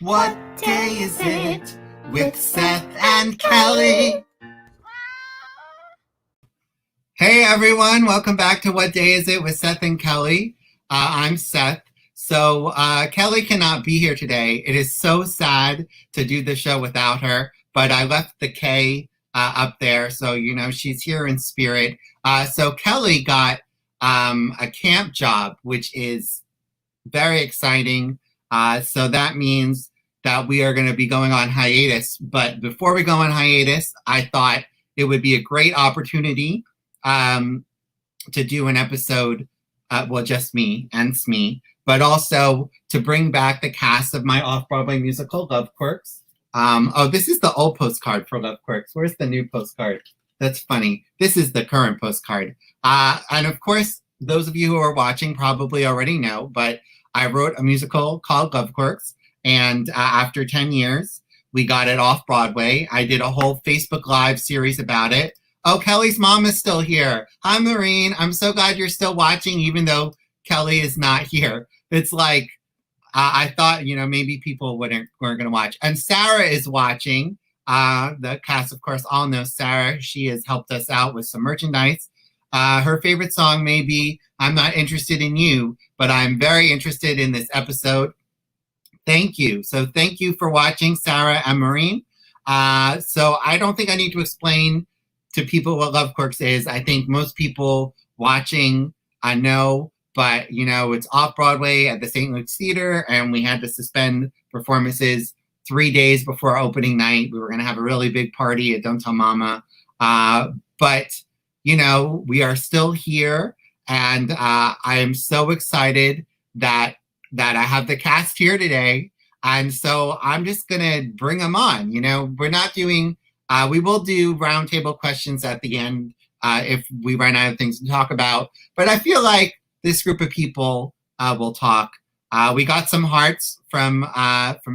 What day is it with Seth and Kelly? Hey everyone, welcome back to What Day Is It with Seth and Kelly. I'm Seth. So Kelly cannot be here today. It is so sad to do the show without her, but I left the K up there, so you know she's here in spirit. So Kelly got a camp job, which is very exciting. So that means that we are going to be going on hiatus. But before we go on hiatus, I thought it would be a great opportunity to do an episode, well, just me and Smee, but also to bring back the cast of my Off-Broadway musical, Love Quirks. Oh, this is the old postcard for Love Quirks. Where's the new postcard? That's funny. This is the current postcard. And of course, those of you who are watching probably already know, but I wrote a musical called Love Quirks. And after 10 years, we got it Off-Broadway. I did a whole Facebook Live series about it. Oh, Kelly's mom is still here. Hi, Maureen. I'm so glad you're still watching, even though Kelly is not here. It's like, I thought, you know, maybe people weren't going to watch. And Sarah is watching. The cast, of course, all know Sarah. She has helped us out with some merchandise. Her favorite song may be I'm Not Interested in You, but I'm very interested in this episode. Thank you. So thank you for watching, Sarah and Maureen. So I don't think I need to explain to people what Love Quirks is. I think most people watching know, but you know, it's Off-Broadway at the St. Luke's Theater, and we had to suspend performances 3 days before opening night. We were going to have a really big party at Don't Tell Mama. But, you know, we are still here, and I am so excited that I have the cast here today. And so I'm just going to bring them on. You know, we're not doing... we will do roundtable questions at the end if we run out of things to talk about. But I feel like this group of people will talk. We got some hearts from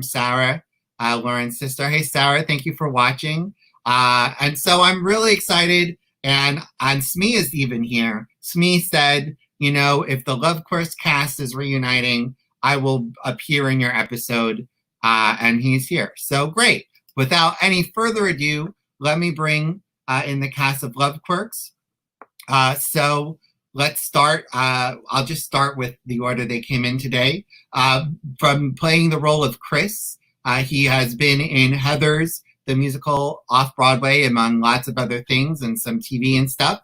Sarah, Lauren's sister. Hey, Sarah, thank you for watching. And so I'm really excited. And Smee is even here. Smee said, you know, if the Love Quirks cast is reuniting, I will appear in your episode. And he's here. So great. Without any further ado, let me bring in the cast of Love Quirks. So let's start. I'll just start with the order they came in today. From playing the role of Chris, he has been in Heathers, the musical Off-Broadway, among lots of other things and some TV and stuff.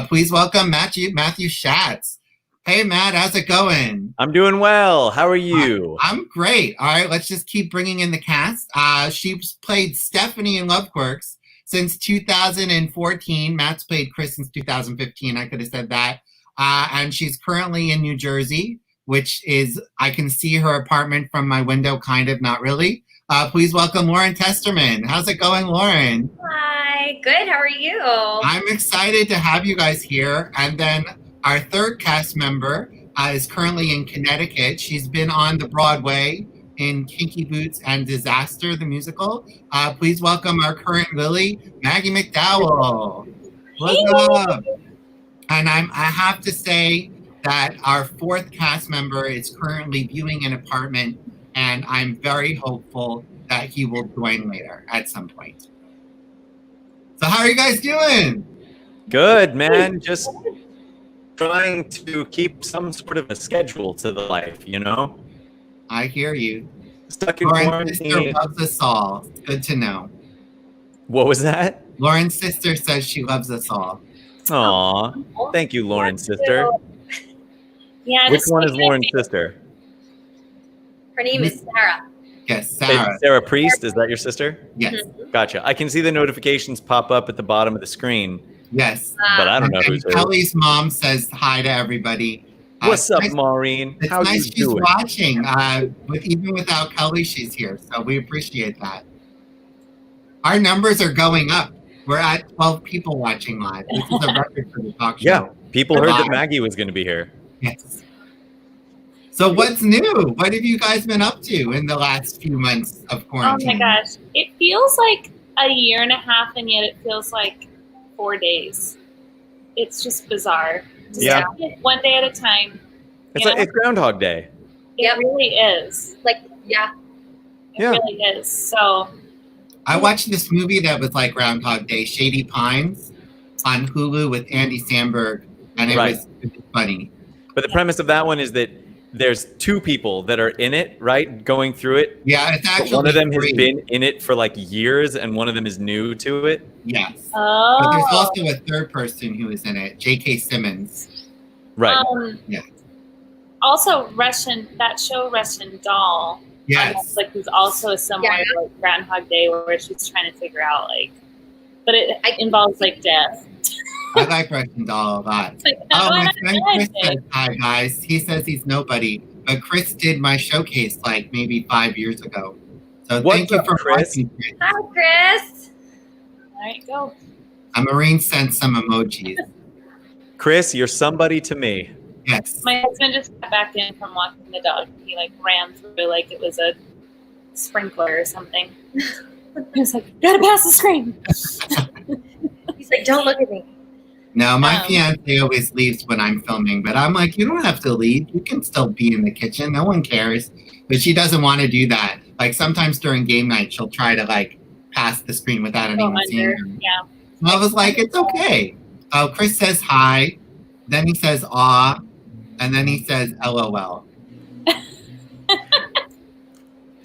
Please welcome Matthew Schatz. Hey, Matt, how's it going? I'm doing well. How are you? I'm great. All right, let's just keep bringing in the cast. She's played Stephanie in Love Quirks since 2014. Matt's played Chris since 2015. I could have said that. And she's currently in New Jersey, which is, I can see her apartment from my window, kind of, not really. Please welcome Lauren Testerman. How's it going, Lauren? Hi, good. How are you? I'm excited to have you guys here. And then our third cast member is currently in Connecticut. She's been on the Broadway in Kinky Boots and Disaster, the musical. Please welcome our current Lily, Maggie McDowelll. What's up? And I have to say that our fourth cast member is currently viewing an apartment, and I'm very hopeful that he will join later at some point. So how are you guys doing? Good, man. Just trying to keep some sort of a schedule to the life, you know? I hear you. Stuck in Lauren's sister quarantine. loves us all. It's good to know. What was that? Lauren's sister says she loves us all. Aw. Thank you, Lauren's sister. Yeah. Which one is Lauren's sister? Her name is Sarah. Yes, Sarah. Sarah Priest, is that your sister? Yes. Gotcha. I can see the notifications pop up at the bottom of the screen, Yes. but I don't know And who's who. Kelly's mom says hi to everybody. What's up, nice, Maureen? It's How nice you she's doing? watching. Even without Kelly, she's here. So we appreciate that. Our numbers are going up. We're at 12 people watching live. This is a record for the talk show. Yeah, people heard that Maggie was going to be here. Yes. So what's new? What have you guys been up to in the last few months of quarantine? Oh my gosh. It feels like a year and a half, and yet it feels like 4 days. It's just bizarre. Just Yeah. taking it one day at a time. It's Groundhog Day. It really is. Like, yeah. It Yeah. really is. So I watched this movie that was like Groundhog Day, Shady Pines, on Hulu with Andy Samberg, and it was funny. But the premise of that one is that there's two people that are in it, right? Going through it. Yeah, it's But actually one of them has free. been in it for like years, and one of them is new to it. Yes. oh, But there's also a third person who is in it, J.K. Simmons. Right. Yeah. Also, that show Russian Doll. Yes. Like is also a similar like Groundhog Day where she's trying to figure out like, but it involves like death. I like Russian Doll a lot. Like, Oh, my I friend like Chris it. says hi, guys. He says he's nobody, but Chris did my showcase like maybe 5 years ago. So What's thank you up, for Chris? watching, Chris. Hi, Chris. All right, go. Marine sent some emojis. Chris, you're somebody to me. Yes. My husband just got back in from walking the dog. He like ran through like it was a sprinkler or something. He was like, "Gotta pass the screen." He's like, don't look at me. No, my fiance always leaves when I'm filming, but I'm like, you don't have to leave. You can still be in the kitchen. No one cares. But she doesn't want to do that. Like sometimes during game night, she'll try to like pass the screen without Go anyone seeing under. her. Yeah. And I was like, it's okay. Oh, Chris says hi. Then he says aw. And then he says LOL.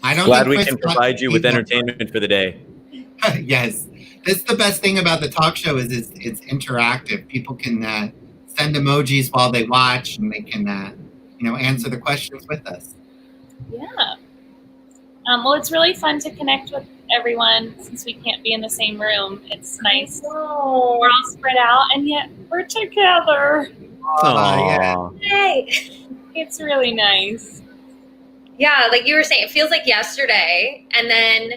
I don't Glad think we Chris can wants provide to you be with there. entertainment for the day. Yes. That's the best thing about the talk show is it's interactive. People can send emojis while they watch, and they can answer the questions with us. Yeah. Well, it's really fun to connect with everyone since we can't be in the same room. It's nice. We're all spread out, and yet we're together. Aww. Hey. It's really nice. Yeah, like you were saying, it feels like yesterday. And then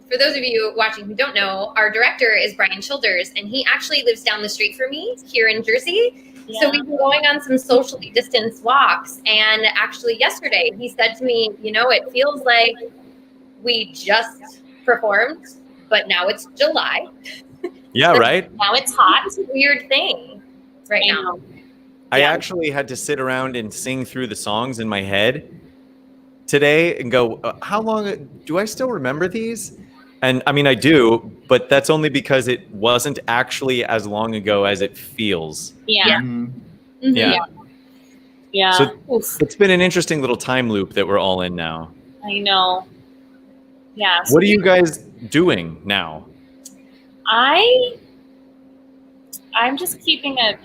for those of you watching who don't know, our director is Brian Childers, and he actually lives down the street from me here in Jersey. Yeah. So we've been going on some socially distanced walks. And actually yesterday he said to me, it feels like we just performed, but now it's July. Yeah, right? Now it's hot. It's a weird thing right now. I Yeah. actually had to sit around and sing through the songs in my head today and go, how long do I still remember these? And I mean, I do, but that's only because it wasn't actually as long ago as it feels. Yeah. Mhm. Mhm. Yeah. Yeah. So- Oof, It's been an interesting little time loop that we're all in now. I know. Yeah. So What are you guys doing now? I'm just keeping a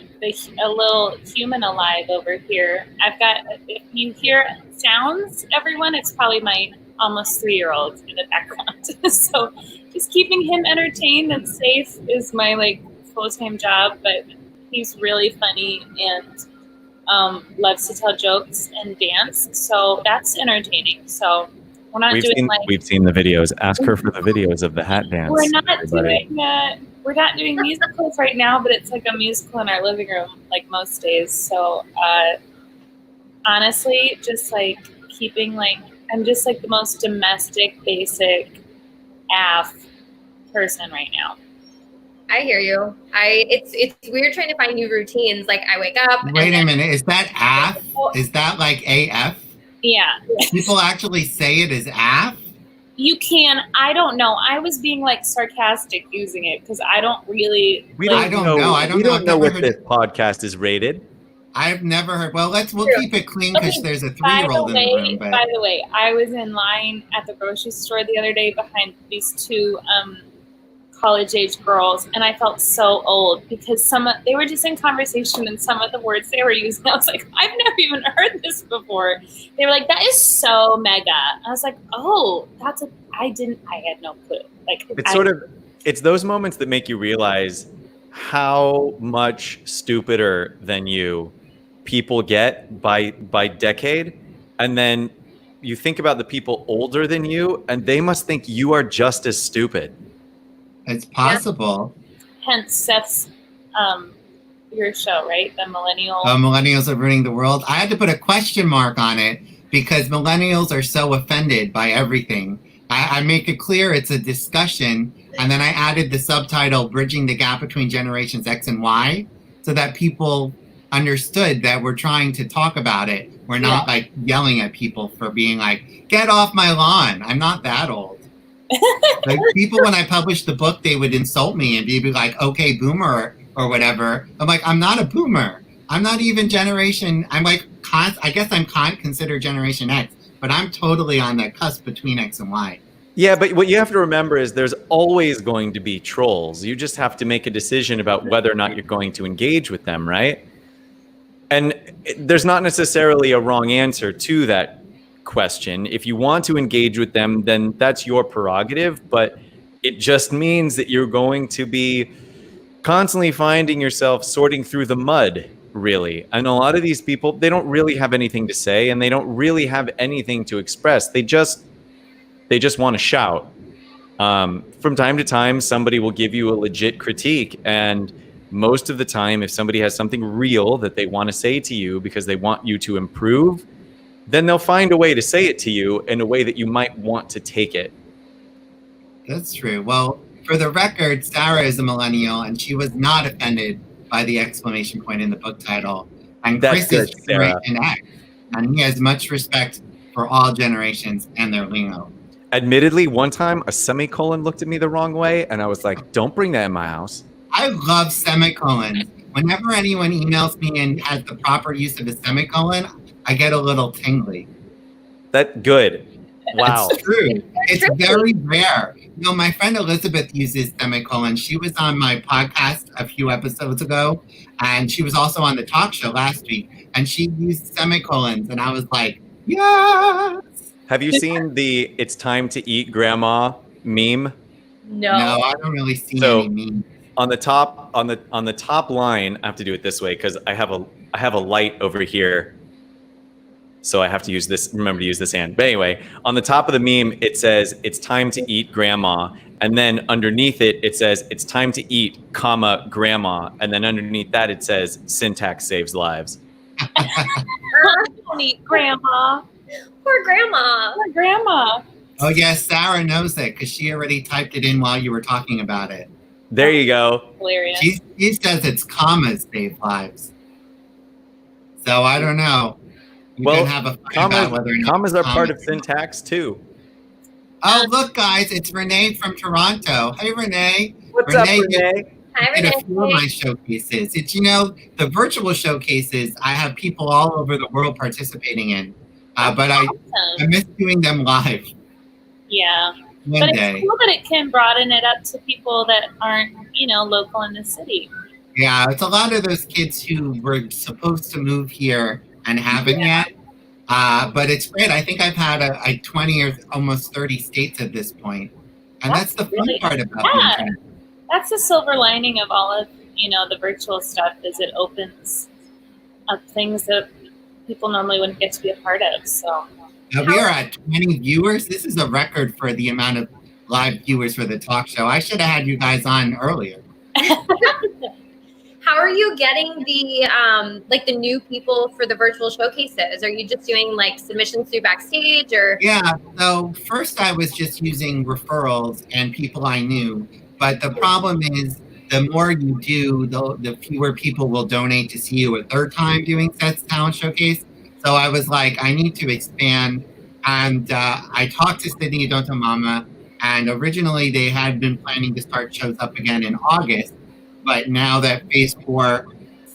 little human alive over here. I've got, if you hear sounds, everyone, it's probably my almost 3-year-old in the background. So just keeping him entertained and safe is my like full-time job, but he's really funny and loves to tell jokes and dance. So that's entertaining. So we're not doing We've seen the videos. Ask her for the videos of the hat dance. we're not everybody. we're not doing musicals right now, but it's like a musical in our living room, like most days. So honestly, just like keeping like I'm just like the most domestic, basic AF person right now. I hear you. It's weird trying to find new routines. Like I wake up. Wait a minute. Is that AF? Is that like AF? Yeah. People actually say it as AF? You can. I don't know. I was being like sarcastic using it because I don't really. We I don't don't know. know. I don't we know. don't I've know never what heard this podcast is rated. I've never heard. Well, we'll keep it clean because Okay, there's a By the 3-year-old in the way, room. But by the way, I was in line at the grocery store the other day behind these two college-age girls, and I felt so old because they were just in conversation, and some of the words they were using, I was like, I've never even heard this before. They were like, "That is so mega." I was like, "Oh, I had no clue." Like, It's those moments that make you realize how much stupider than you people get by decade, and then you think about the people older than you, and they must think you are just as stupid. it's possible. hence Seth's your show, right? The millennial. Millennials are ruining the world. I had to put a question mark on it because millennials are so offended by everything. I make it clear it's a discussion, and then I added the subtitle "Bridging the Gap Between Generations X and Y" so that people understood that we're trying to talk about it. We're not like yelling at people for being like, get off my lawn. I'm not that old. Like people, when I published the book, they would insult me and be like, okay, boomer or whatever. I'm like, I'm not a boomer. I'm not even generation. I'm like, I guess I'm considered Generation X, but I'm totally on the cusp between X and Y. Yeah, but what you have to remember is there's always going to be trolls. You just have to make a decision about whether or not you're going to engage with them, right? And there's not necessarily a wrong answer to that question. If you want to engage with them, then that's your prerogative, but it just means that you're going to be constantly finding yourself sorting through the mud, really. And a lot of these people, they don't really have anything to say, and they don't really have anything to express. They just want to shout. From time to time, somebody will give you a legit critique, and most of the time, if somebody has something real that they want to say to you because they want you to improve, then they'll find a way to say it to you in a way that you might want to take it. That's true. Well, for the record, Sarah is a millennial, and she was not offended by the exclamation point in the book title. And That's Chris is good, Sarah. Generation X, and he has much respect for all generations and their lingo. Admittedly, one time a semicolon looked at me the wrong way, and I was like, don't bring that in my house. I love semicolons. Whenever anyone emails me and has the proper use of a semicolon, I get a little tingly. That good. Wow. It's true. It's very rare. You know, my friend Elizabeth uses semicolons. She was on my podcast a few episodes ago, and she was also on the talk show last week, and she used semicolons, and I was like, yes. Have you seen the "It's time to eat, Grandma" meme? No. No, I don't really see So- any memes. On the top line, I have to do it this way because I have a light over here, so I have to use this. Remember to use this hand. But anyway, on the top of the meme, it says "It's time to eat, Grandma," and then underneath it, it says "It's time to eat, comma Grandma," and then underneath that, it says "Syntax saves lives." Don't eat grandma. Poor grandma. Poor grandma. Oh, yes, Sarah knows it because she already typed it in while you were talking about it. There you go. Hilarious. She says it's commas save lives. So I don't know. You Well, can have a fight about whether or not commas are part of commas- syntax too. Oh, look, guys, it's Renee from Toronto. Hey, Renee. What's Renee, up, Renee? Hi, Did a few of Renee. my showcases. It's, you know, the virtual showcases, I have people all over the world participating in. But I Awesome. miss doing them live Yeah. one But day. it's cool that it can broaden it up to people that aren't, local in the city. Yeah, it's a lot of those kids who were supposed to move here and haven't yet. But it's great. I think I've had a 20 or almost 30 states at this point. And that's the fun really- part about Yeah. the internet. That's the silver lining of all of, the virtual stuff is it opens up things that people normally wouldn't get to be a part of. So We are at 20 viewers. This is a record for the amount of live viewers for the talk show. I should have had you guys on earlier. How are you getting the new people for the virtual showcases? Are you just doing like submissions through Backstage or? Yeah, so first I was just using referrals and people I knew. But the problem is the more you do, the fewer people will donate to see you a third time doing Seth's Talent Showcase. So I was like, I need to expand. And I talked to Sydney Adonto Mama, and originally they had been planning to start shows up again in August. But now that Phase 4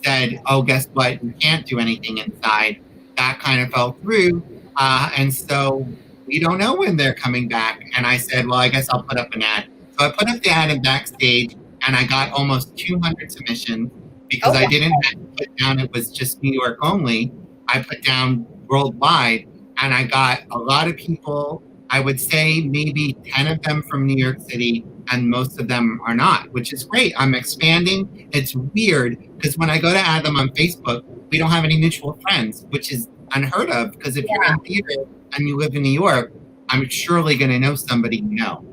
said, oh, guess what, you can't do anything inside, that kind of fell through. And so we don't know when they're coming back. And I said, well, I guess I'll put up an ad. So I put up the ad in Backstage, and I got almost 200 submissions because I didn't have to put down it was just New York only. I put down worldwide, and I got a lot of people. I would say maybe 10 of them from New York City, and most of them are not, which is great. I'm expanding. It's weird because when I go to add them on Facebook, we don't have any mutual friends, which is unheard of because if you're in theater and you live in New York, I'm surely going to know somebody you know.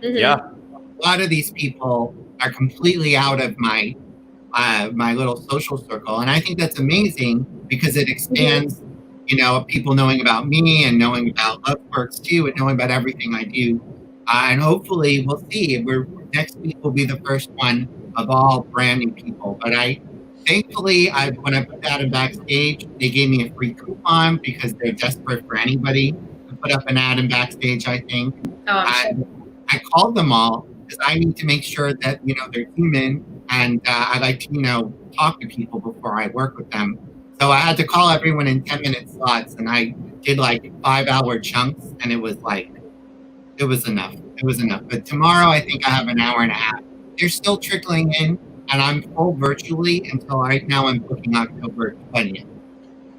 Mhm. Yeah. A lot of these people are completely out of my my little social circle, and I think that's amazing because it expands, people knowing about me and knowing about Quirks too, and knowing about everything I do. And hopefully, we'll see. Next week will be the first one of all brand new people. But Thankfully, when I put that in backstage, they gave me a free coupon because they're desperate for anybody to put up an ad in backstage, I think. Oh, I'm sure. And I called them all because I need to make sure that, they're human, and I like to, talk to people before I work with them. So I had to call everyone in 10-minute slots, and I did like 5-hour chunks, and it was enough. It was enough. But tomorrow, I think I have an hour and a half. They're still trickling in, and I'm full virtually until right now I'm booking October 20th.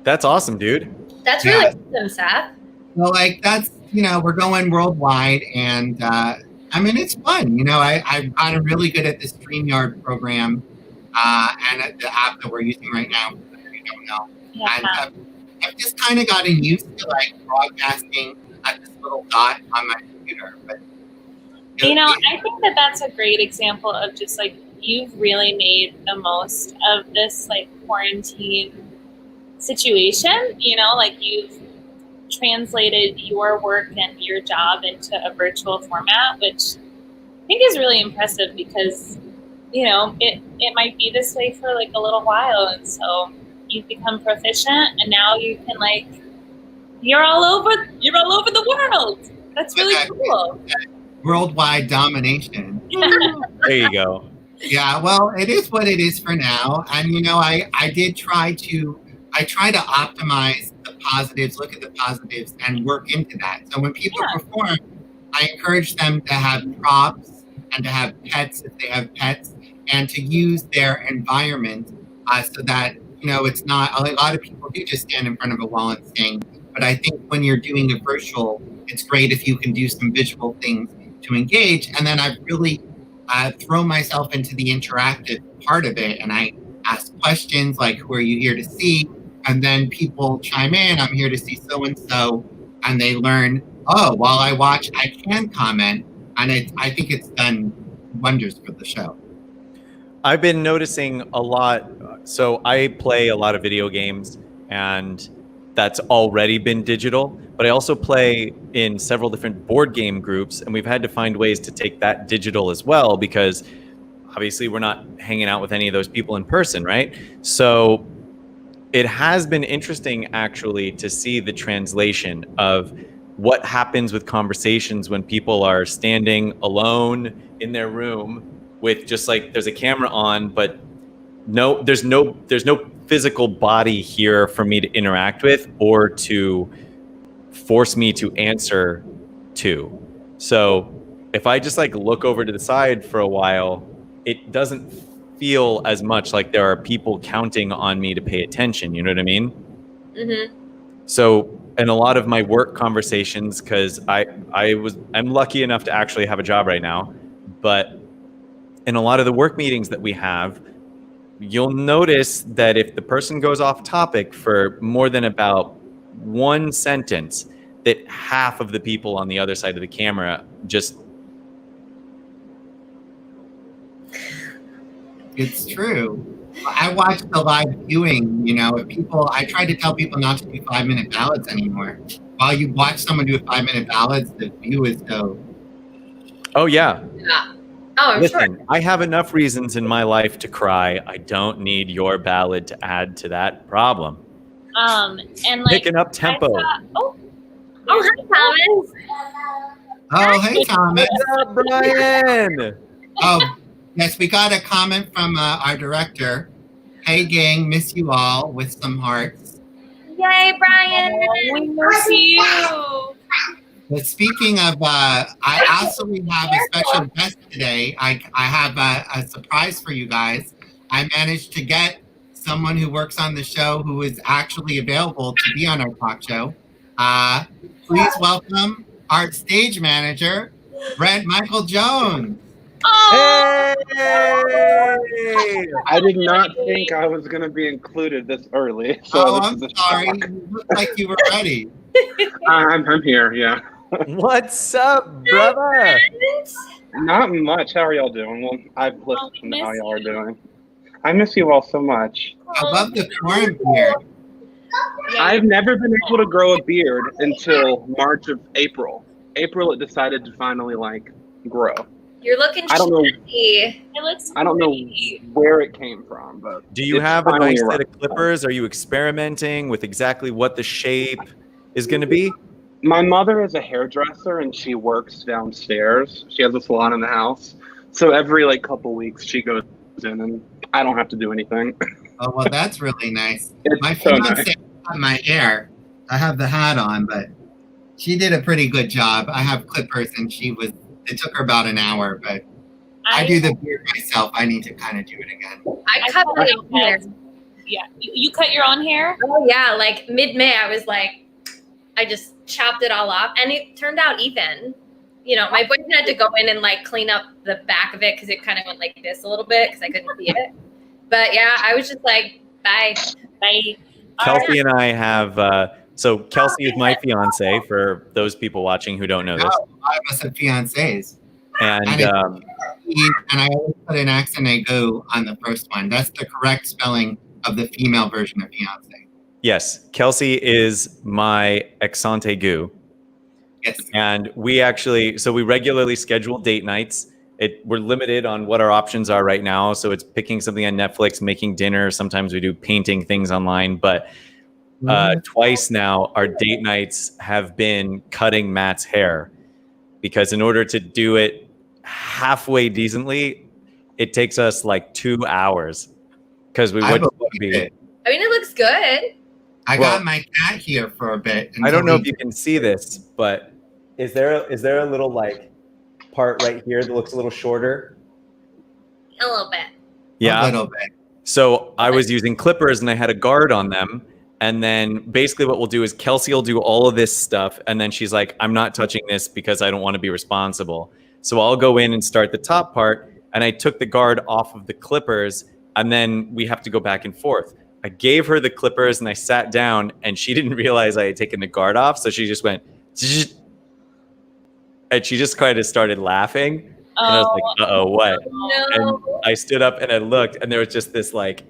That's awesome, dude. That's really awesome, Seth. Well, that's, we're going worldwide, and it's fun. I've gotten really good at this StreamYard program and at the app that we're using right now, if you don't know. Yeah. And I've just kind of gotten used to broadcasting at this little dot on my computer. But I think that's a great example of just you've really made the most of this quarantine situation. You've translated your work and your job into a virtual format, which I think is really impressive because it might be this way for a little while, and so you've become proficient, and now you can you're all over the world. That's really cool. Worldwide domination. There you go. Yeah, well, it is what it is for now. And, I did try to optimize the positives, look at the positives, and work into that. So when people perform, I encourage them to have props and to have pets if they have pets, and to use their environment so that, it's not, a lot of people do just stand in front of a wall and sing. But I think when you're doing a virtual, it's great if you can do some visual things to engage. And then I've really thrown myself into the interactive part of it. And I ask questions like, who are you here to see? And then people chime in, I'm here to see so-and-so. And they learn, oh, while I watch, I can comment. And I think it's done wonders for the show. I've been noticing a lot. So I play a lot of video games, and that's already been digital. But I also play in several different board game groups, and we've had to find ways to take that digital as well, because obviously we're not hanging out with any of those people in person, right? So it has been interesting, actually, to see the translation of what happens with conversations when people are standing alone in their room with just there's a camera on, but there's no physical body here for me to interact with or to force me to answer to. So if I just look over to the side for a while, it doesn't feel as much like there are people counting on me to pay attention. You know what I mean? Mm-hmm. So in a lot of my work conversations, because I'm lucky enough to actually have a job right now, but in a lot of the work meetings that we have, you'll notice that if the person goes off topic for more than about one sentence, that half of the people on the other side of the camera just... It's true. I watch the live viewing, I try to tell people not to do 5-minute ballads anymore. While you watch someone do 5-minute ballads, the view is dope. Oh, yeah. Yeah. Oh, I'm Listen, sure. I have enough reasons in my life to cry. I don't need your ballad to add to that problem. And Picking up tempo. Hi, Thomas. Oh, hey, Thomas. What's up, Brian? Oh, yes, we got a comment from our director. Hey, gang, miss you all, with some hearts. Yay, Brian. We miss you. But speaking of, I also have a special guest today. I have a surprise for you guys. I managed to get someone who works on the show who is actually available to be on our talk show. Please welcome our stage manager, Brent Michael Jones. Oh, Hey! I did not think I was going to be included this early. So I'm sorry. You look like you were ready. I'm here, yeah. What's up, brother? Not much. How are y'all doing? Well, I've listened to how y'all are doing. I miss you all so much. I love the corn beard. I've never been able to grow a beard until April. April, it decided to finally grow. You're looking I don't know. shitty. It looks I don't know great. where it came from, but Do you it's have a finally nice set arrived. of clippers? Are you experimenting with exactly what the shape is going to be? My mother is a hairdresser and she works downstairs. She has a salon in the house. So every like couple weeks she goes in and I don't have to do anything. Oh, well, that's really nice. It's My so fiance nice. cut my hair. I have the hat on, but she did a pretty good job. I have clippers, and it took her about an hour, but I do the beard myself. I need to kind of do it again. I cut my own hair. Yeah, you cut your own hair? Oh yeah, like mid-May, I was like, I just chopped it all off, and it turned out even. You know, my boyfriend had to go in and like clean up the back of it because it kind of went like this a little bit because I couldn't see it. But yeah, I was just like, bye. Kelsey and I have. So Kelsey is my fiance. For those people watching who don't know this, I must have fiancés. and And I always put an accent aigu on the first one. That's the correct spelling of the female version of fiance. yes, Kelsey is my accent aigu. Yes. And we regularly schedule date nights. We're limited on what our options are right now. So it's picking something on Netflix, making dinner. Sometimes we do painting things online. But twice now, our date nights have been cutting Matt's hair. Because in order to do it halfway decently, it takes us like 2 hours. Because we would be. I mean, it looks good. I got my cat here for a bit. I don't know if you can see this, but is there a little like part right here that looks a little shorter? A little bit. Yeah. A little bit. So I was using clippers and I had a guard on them. And then basically what we'll do is Kelsey will do all of this stuff. And then she's like, I'm not touching this because I don't want to be responsible. So I'll go in and start the top part. And I took the guard off of the clippers. And then we have to go back and forth. I gave her the clippers and I sat down and she didn't realize I had taken the guard off. So she just went, zzz, and she just kind of started laughing. And I was like, uh-oh, what? No. And I stood up and I looked and there was just this like,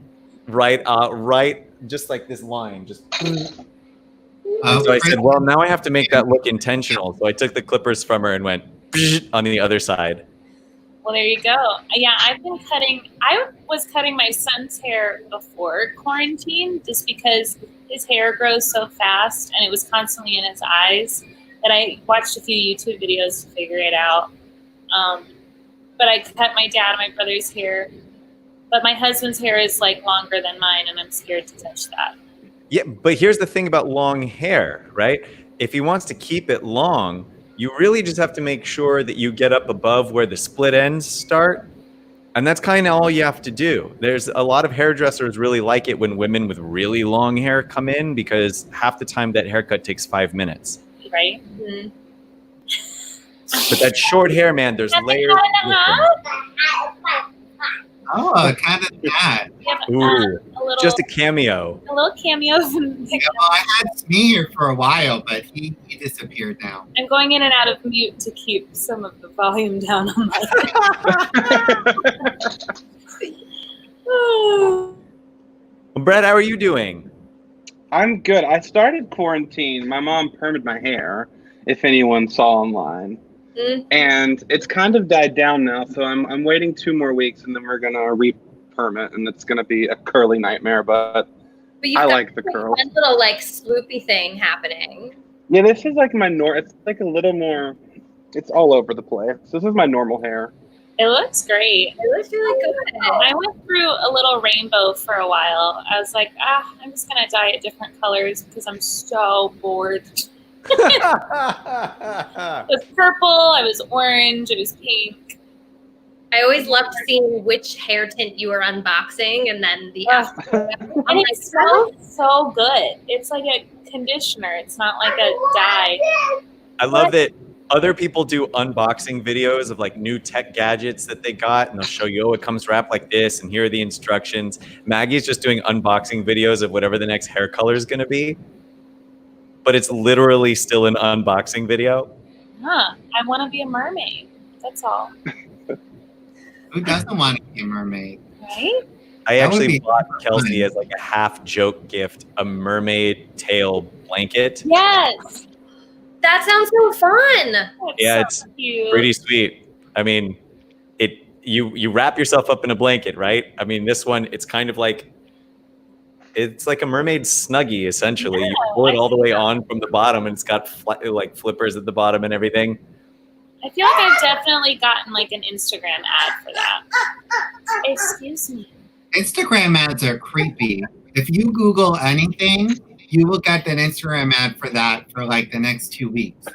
right, just like this line, just. So I said, well, now I have to make that look intentional. So I took the clippers from her and went on the other side. Well, there you go. Yeah, I was cutting my son's hair before quarantine just because his hair grows so fast and it was constantly in his eyes that I watched a few YouTube videos to figure it out. But I cut my dad and my brother's hair. But my husband's hair is like longer than mine and I'm scared to touch that. Yeah, but here's the thing about long hair, right? If he wants to keep it long, you really just have to make sure that you get up above where the split ends start. And that's kind of all you have to do. There's a lot of hairdressers really like it when women with really long hair come in because half the time that haircut takes 5 minutes. Right? Mm-hmm. But that short hair, man, there's layers. Oh, kind of that. Ooh, just a cameo. A little cameo. Yeah, well, I had Smee here for a while, but he disappeared now. I'm going in and out of mute to keep some of the volume down on my Well, Brett, how are you doing? I'm good. I started quarantine. My mom permed my hair, if anyone saw online. Mm. And it's kind of died down now, so I'm waiting 2 more weeks and then we're gonna re-perm it and it's gonna be a curly nightmare, but you've I got like the curls. one little like swoopy thing happening. Yeah, this is like my it's like a little more, it's all over the place. This is my normal hair. It looks great. It looks really good. I went through a little rainbow for a while. I was like, I'm just going to dye it different colors because I'm so bored. It was purple, I was orange, it was pink. I always loved seeing which hair tint you were unboxing and then the and it smells so good. It's like a conditioner. It's not like a dye. I love that other people do unboxing videos of like new tech gadgets that they got and they'll show you, oh, it comes wrapped like this and here are the instructions. Maggie's just doing unboxing videos of whatever the next hair color is going to be. But it's literally still an unboxing video. I want to be a mermaid. That's all. Who doesn't want to be a mermaid? Right? I That would actually be bought fun. Kelsey as like a half joke gift, a mermaid tail blanket. Yes. That sounds so fun. Yeah, so it's cute. pretty sweet. I mean, you wrap yourself up in a blanket, right? I mean, this one, it's kind of like, it's like a mermaid snuggie, essentially. You pull it all the way on from the bottom, and it's got like flippers at the bottom and everything. I feel like I've definitely gotten like an Instagram ad for that. Excuse me. Instagram ads are creepy. If you Google anything, you will get an Instagram ad for that for like the next 2 weeks.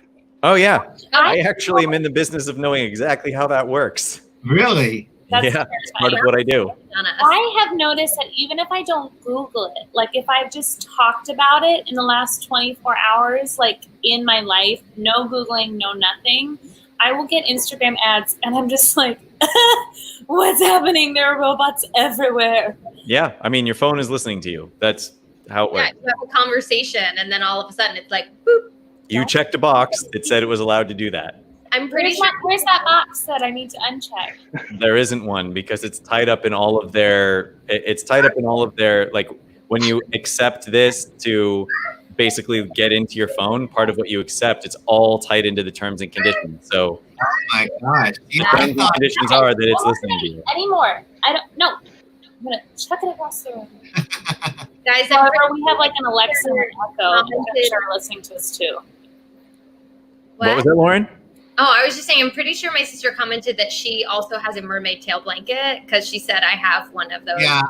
Oh yeah, I actually am in the business of knowing exactly how that works. Really? That's Yeah, it's part of what I do. I have noticed that even if I don't Google it, like if I've just talked about it in the last 24 hours, like in my life, no Googling, no nothing, I will get Instagram ads and I'm just like, what's happening? There are robots everywhere. Yeah, I mean, your phone is listening to you. That's how it works. Yeah, you have a conversation and then all of a sudden it's like, boop. You checked a box that said it was allowed to do that. I'm pretty sure. Where's that box that I need to uncheck? There isn't one because it's tied up in all of their, like when you accept this to basically get into your phone, part of what you accept, it's all tied into the terms and conditions. So Oh my gosh. the terms and conditions are that it's listening to you. Anymore. I don't know. I'm going to chuck it across the room. Guys, However, we have like an Alexa and an Echo, which I'm sure are listening to us too. What was that, Lauren? Oh, I was just saying, I'm pretty sure my sister commented that she also has a mermaid tail blanket because she said I have one of those. Yeah,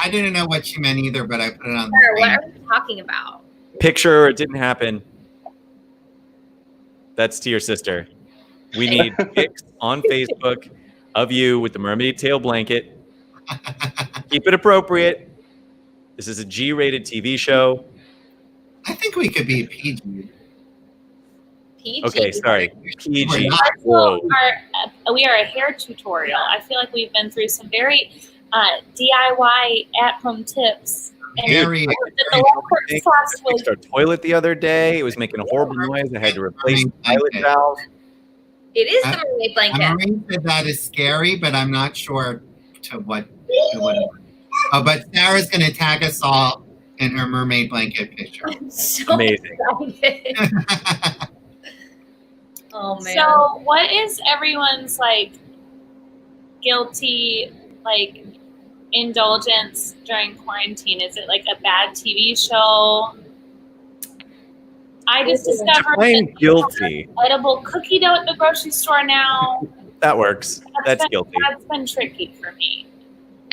I didn't know what she meant either, but I put it on the What screen. are we talking about? Picture or it didn't happen. That's to your sister. We need pics on Facebook of you with the mermaid tail blanket. Keep it appropriate. This is a G-rated TV show. I think we could be PG. PG. Okay, sorry. PG. We're not. Whoa. We are a hair tutorial. I feel like we've been through some very DIY at-home tips. And Very- the Quirks class I fixed our toilet the other day. It was making a horrible noise. I had to replace the pilot valve. It is the mermaid blanket. Maureen said that is scary, but I'm not sure to what. Oh, but Sarah's going to tag us all in her mermaid blanket picture. I'm so Amazing. excited. Oh man. So, what is everyone's like guilty like indulgence during quarantine? Is it like a bad TV show? I just discovered I'm that guilty. edible cookie dough at the grocery store now. That works. That's guilty. That's been tricky for me.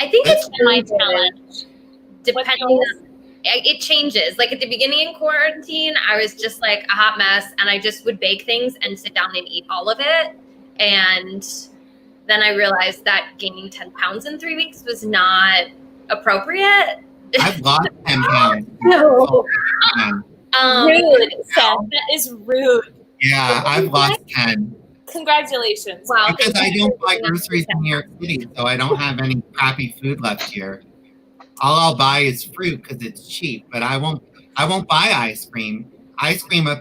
I think it's It's been my challenge. depending on, it changes. Like at the beginning in quarantine, I was just like a hot mess and I just would bake things and sit down and eat all of it. And then I realized that gaining 10 pounds in 3 weeks was not appropriate. I've lost 10 pounds. No. Rude, Seth. That is rude. Yeah, I've lost 10. Congratulations. Wow. Because I don't buy groceries in New York City, so I don't have any crappy food left here. All I'll buy is fruit because it's cheap, but I won't buy ice cream. A thing of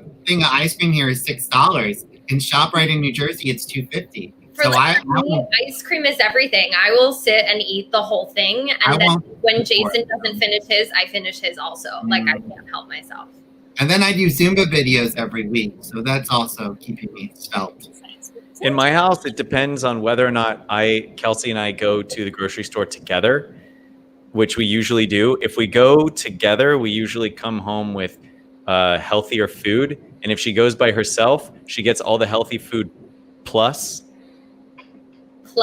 ice cream here is $6. In ShopRite in New Jersey, it's $2.50. For So like me, ice cream is everything. I will sit and eat the whole thing, and then when Jason doesn't finish his, I finish his also. Like I can't help myself. And then I do Zumba videos every week, so that's also keeping me svelte. In my house, it depends on whether or not Kelsey and I go to the grocery store together, which we usually do. If we go together, we usually come home with healthier food. And if she goes by herself, she gets all the healthy food plus.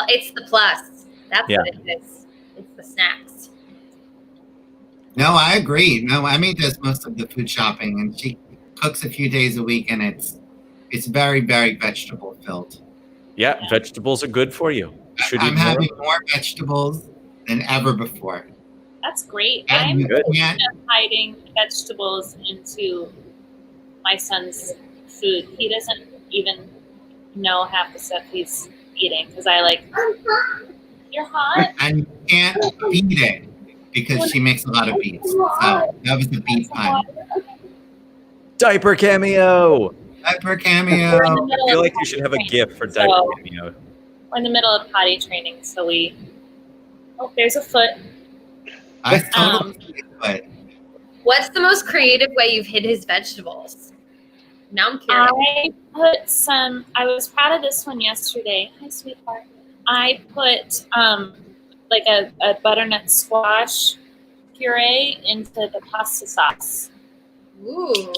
It's the plus. That's Yeah. what it is. It's the snacks. No, I agree. No, Emmy does most of the food shopping, and she cooks a few days a week, and it's very, very vegetable filled. Yeah, vegetables are good for you. Should I'm eat more. having more vegetables than ever before. That's great. And I'm you good. can't- hiding vegetables into my son's food. He doesn't even know half the stuff he's eating because I like, you're hot. and you can't beat it because she makes a lot of beets. So that was the beet pun. Diaper cameo. Diaper cameo. I feel like you should have a gift for diaper cameo. We're in the middle of potty training, so oh, there's a foot. I totally see it, but What's the most creative way you've hid his vegetables? Now I'm curious. I was proud of this one yesterday. Hi, sweetheart. I put like a butternut squash puree into the pasta sauce. Ooh.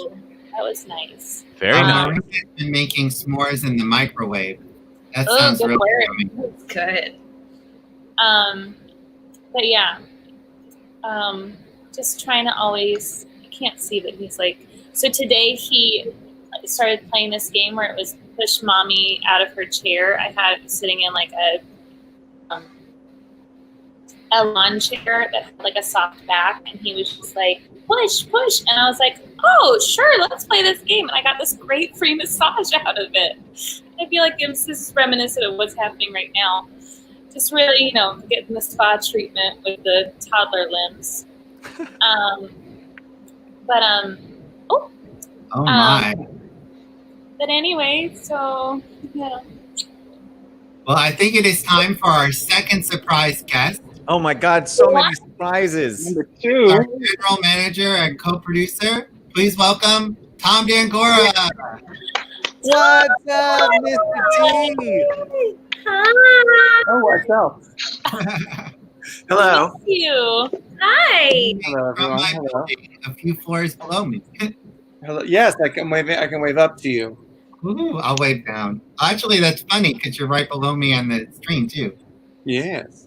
That was nice. Very nice. I've been making s'mores in the microwave. That Oh, sounds good really work. yummy. That's good. But yeah, just trying to always, I can't see that he's like, so today he started playing this game where it was push mommy out of her chair. I had him sitting in like a lawn chair that had like a soft back, and he was just like, push, push. And I was like, oh, sure, let's play this game. And I got this great free massage out of it. I feel like this is reminiscent of what's happening right now. Just really, getting the spa treatment with the toddler limbs. Oh my. But anyway, so, yeah. Well, I think it is time for our second surprise guest, Oh my God, so many surprises. Number our 2. general manager and co-producer. Please welcome Tom D'Angora. What's up, Mr. T? Hi. Oh, what's up? Hello. Thank you. Hi. Hello, From everyone. my Hello. building, a few floors below me. Hello. Yes, I can wave up to you. Ooh, I'll wave down. Actually, that's funny because you're right below me on the stream too. Yes.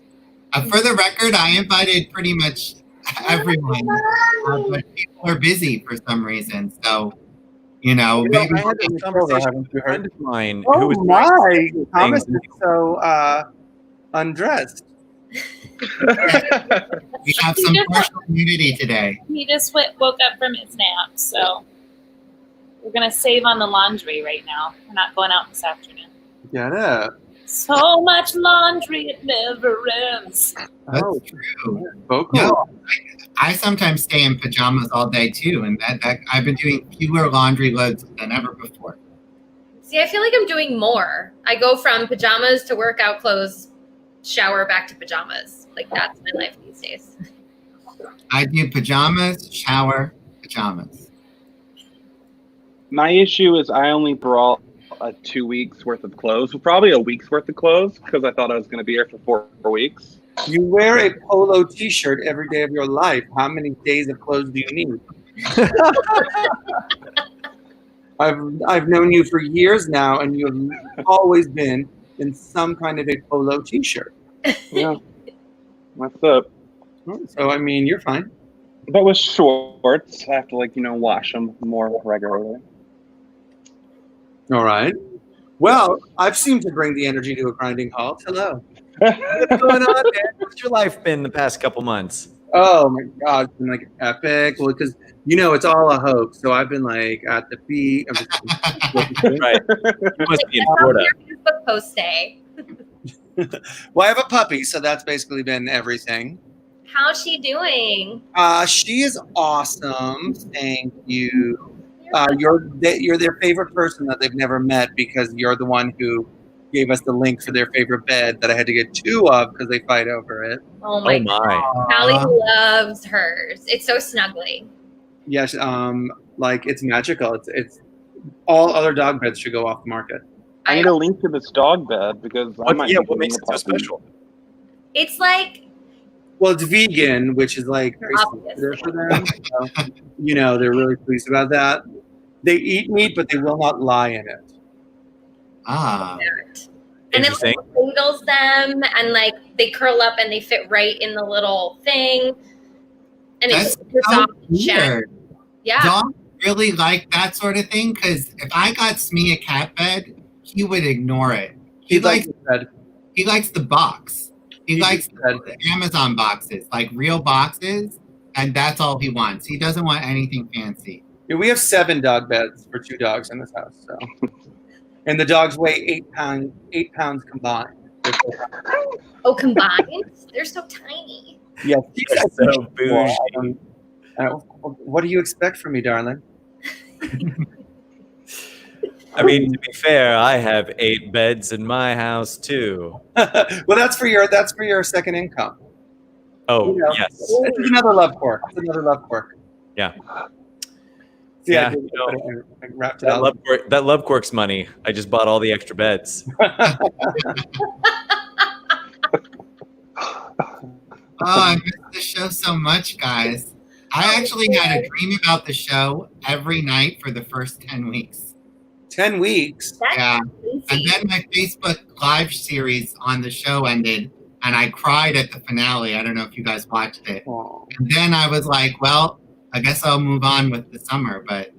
For the record, I invited pretty much everyone, but people are busy for some reason. So, maybe I had this conversation with a friend of mine who Oh was my! Thomas things. is so undressed. we have some partial nudity today. He just woke up from his nap, so we're going to save on the laundry right now. We're not going out this afternoon. Get up. So much laundry, it never ends. That's Oh, true. vocal. No, I sometimes stay in pajamas all day too, and that I've been doing fewer laundry loads than ever before. See, I feel like I'm doing more. I go from pajamas to workout clothes, shower, back to pajamas. Like, that's my life these days. I do pajamas, shower, pajamas. My issue is I only brought 2 weeks worth of clothes, probably a week's worth of clothes, because I thought I was going to be here for 4 weeks. You wear a polo T-shirt every day of your life. How many days of clothes do you need? I've known you for years now, and you have always been in some kind of a polo T-shirt. Yeah, that's up. So I mean, you're fine. But with shorts, I have to wash them more regularly. All right. Well, I've seemed to bring the energy to a grinding halt. Hello. What's going on, man? What's your life been the past couple months? Oh my God, it's been like epic. Well, because it's all a hoax. So I've been like at the beach. I'm just Right. You must be in That's Florida. your Facebook post day. Well, I have a puppy, so that's basically been everything. How's she doing? She is awesome. Thank you. You're their favorite person that they've never met because you're the one who gave us the link for their favorite bed that I had to get 2 of because they fight over it. Oh my God. Callie loves hers. It's so snuggly. Yes, like it's magical. It's all other dog beds should go off the market. I need a link to this dog bed because I might. What makes it so special? It's like, Well, it's vegan, which is like very sensitive for them. So, they're really pleased about that. They eat meat, but they will not lie in it. Ah. and it like cradles them, and like they curl up and they fit right in the little thing, and it's That's super so soft and shag. weird. Yeah. Dogs really like that sort of thing because if I got Smee a cat bed, he would ignore it. He likes the box. He likes the Amazon boxes, like real boxes, and that's all he wants. He doesn't want anything fancy. Yeah, we have 7 dog beds for 2 dogs in this house. So, and the dogs weigh 8 pounds combined. Oh, combined? They're so tiny. Yes, so bougie. What do you expect from me, darling? I mean, to be fair, I have 8 beds in my house too. Well, that's for your second income. Oh, yes. It's another love quirk. It's another love quirk. Yeah. Yeah, I wrapped it up. that love Quirks money. I just bought all the extra beds. Oh, I missed the show so much, guys. I actually had a dream about the show every night for the first 10 weeks. 10 weeks. That's Yeah. crazy. And then my Facebook Live series on the show ended, and I cried at the finale. I don't know if you guys watched it. Oh. And then I was like, well, I guess I'll move on with the summer, but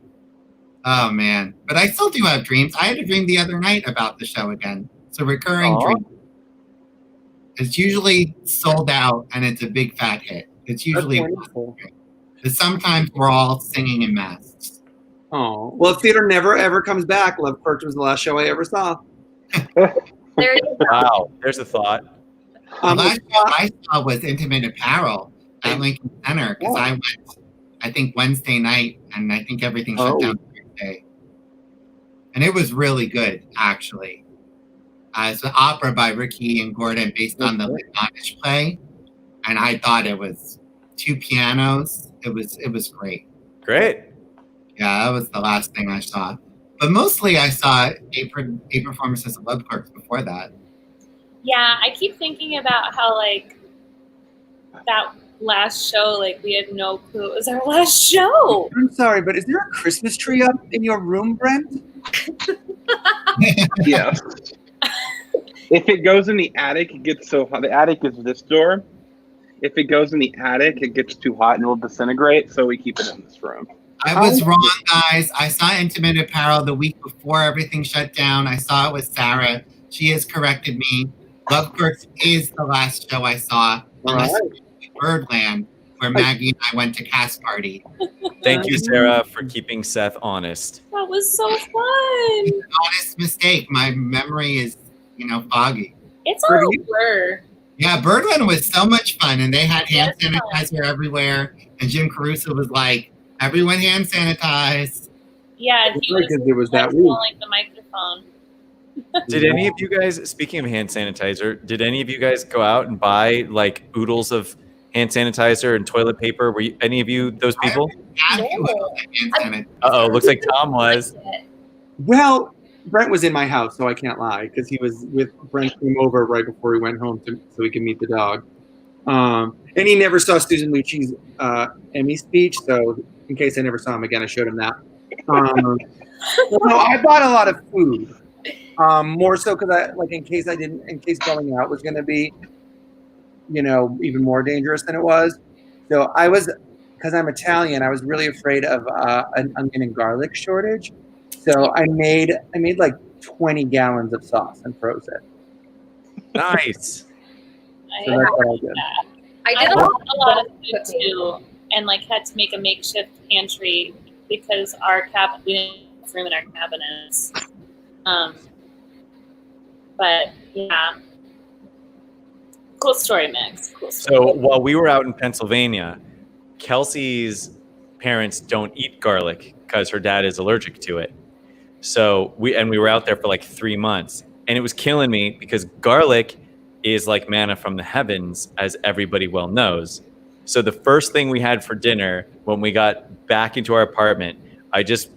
oh man. But I still do have dreams. I had a dream the other night about the show again. It's a recurring dream. It's usually sold out and it's a big fat hit. It's usually wonderful. but sometimes we're all singing in masks. Oh, well, if theater never ever comes back, Love Quirks was the last show I ever saw. There you go. Wow, there's a thought. The last show I saw was Intimate Apparel at Lincoln Center because I went, I think, Wednesday night, and I think everything shut down Thursday. And it was really good, actually. It's an opera by Ricky and Gordon based on the Lamar play, and I thought it was 2 pianos. It was great. Great. Yeah, that was the last thing I saw. But mostly I saw 8 performances of Love Quirks before that. Yeah, I keep thinking about how, like, that last show, like, we had no clue it was our last show. I'm sorry, but is there a Christmas tree up in your room, Brent? Yes. If it goes in the attic, it gets so hot. The attic is this door. If it goes in the attic, it gets too hot and it'll disintegrate, so we keep it in this room. I was wrong, guys. I saw Intimate Apparel the week before everything shut down. I saw it with Sarah. She has corrected me. Love Quirks is the last show I saw, unless Birdland, where Maggie and I went to cast party. Thank you, Sarah, for keeping Seth honest. That was so fun. Honest mistake. My memory is, foggy. It's all a blur. Yeah, Birdland was so much fun, and they had hand sanitizer everywhere. And Jim Caruso was like, "Everyone hand sanitize." Yeah, he was Because it was that week. holding the microphone. Did any of you guys, speaking of hand sanitizer, did any of you guys go out and buy like oodles of hand sanitizer and toilet paper? Were you, any of you those people? Uh-oh, looks like Tom was. Well, Brent was in my house, so I can't lie, because he was with Brent came over right before he went home so he could meet the dog. And he never saw Susan Lucci's Emmy speech, so in case I never saw him again, I showed him that. No, I bought a lot of food. More so because in case going out was going to be, even more dangerous than it was. So I was, because I'm Italian, I was really afraid of an onion and garlic shortage. So I made like 20 gallons of sauce and froze it. Nice. So that's what I did. I did a a lot of food too, and had to make a makeshift pantry because we didn't have room in our cabinets. But yeah, cool story, Max. Cool story. So while we were out in Pennsylvania, Kelsey's parents don't eat garlic because her dad is allergic to it. So we were out there for like 3 months, and it was killing me because garlic is like manna from the heavens, as everybody well knows. So the first thing we had for dinner when we got back into our apartment, I just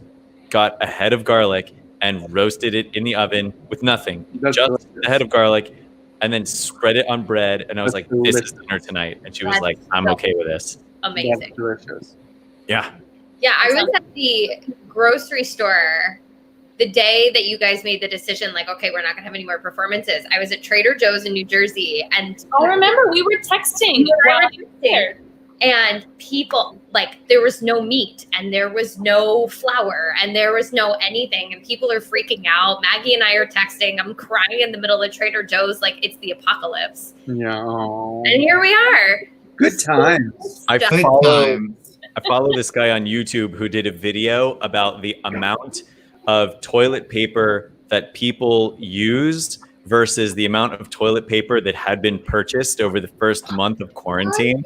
got a head of garlic and roasted it in the oven with nothing, just a head of garlic, and then spread it on bread. And I was like, "This is dinner tonight." And she was like, "I'm okay with this." Amazing. That's delicious. Yeah. Yeah, I was at the grocery store the day that you guys made the decision, like, okay, we're not gonna have any more performances. I was at Trader Joe's in New Jersey, and I remember we were texting. And people, there was no meat, and there was no flour, and there was no anything, and people are freaking out. Maggie and I are texting. I'm crying in the middle of Trader Joe's like it's the apocalypse. Yeah. Aww. And here we are. Good times. I follow this guy on YouTube who did a video about the amount of toilet paper that people used versus the amount of toilet paper that had been purchased over the first month of quarantine.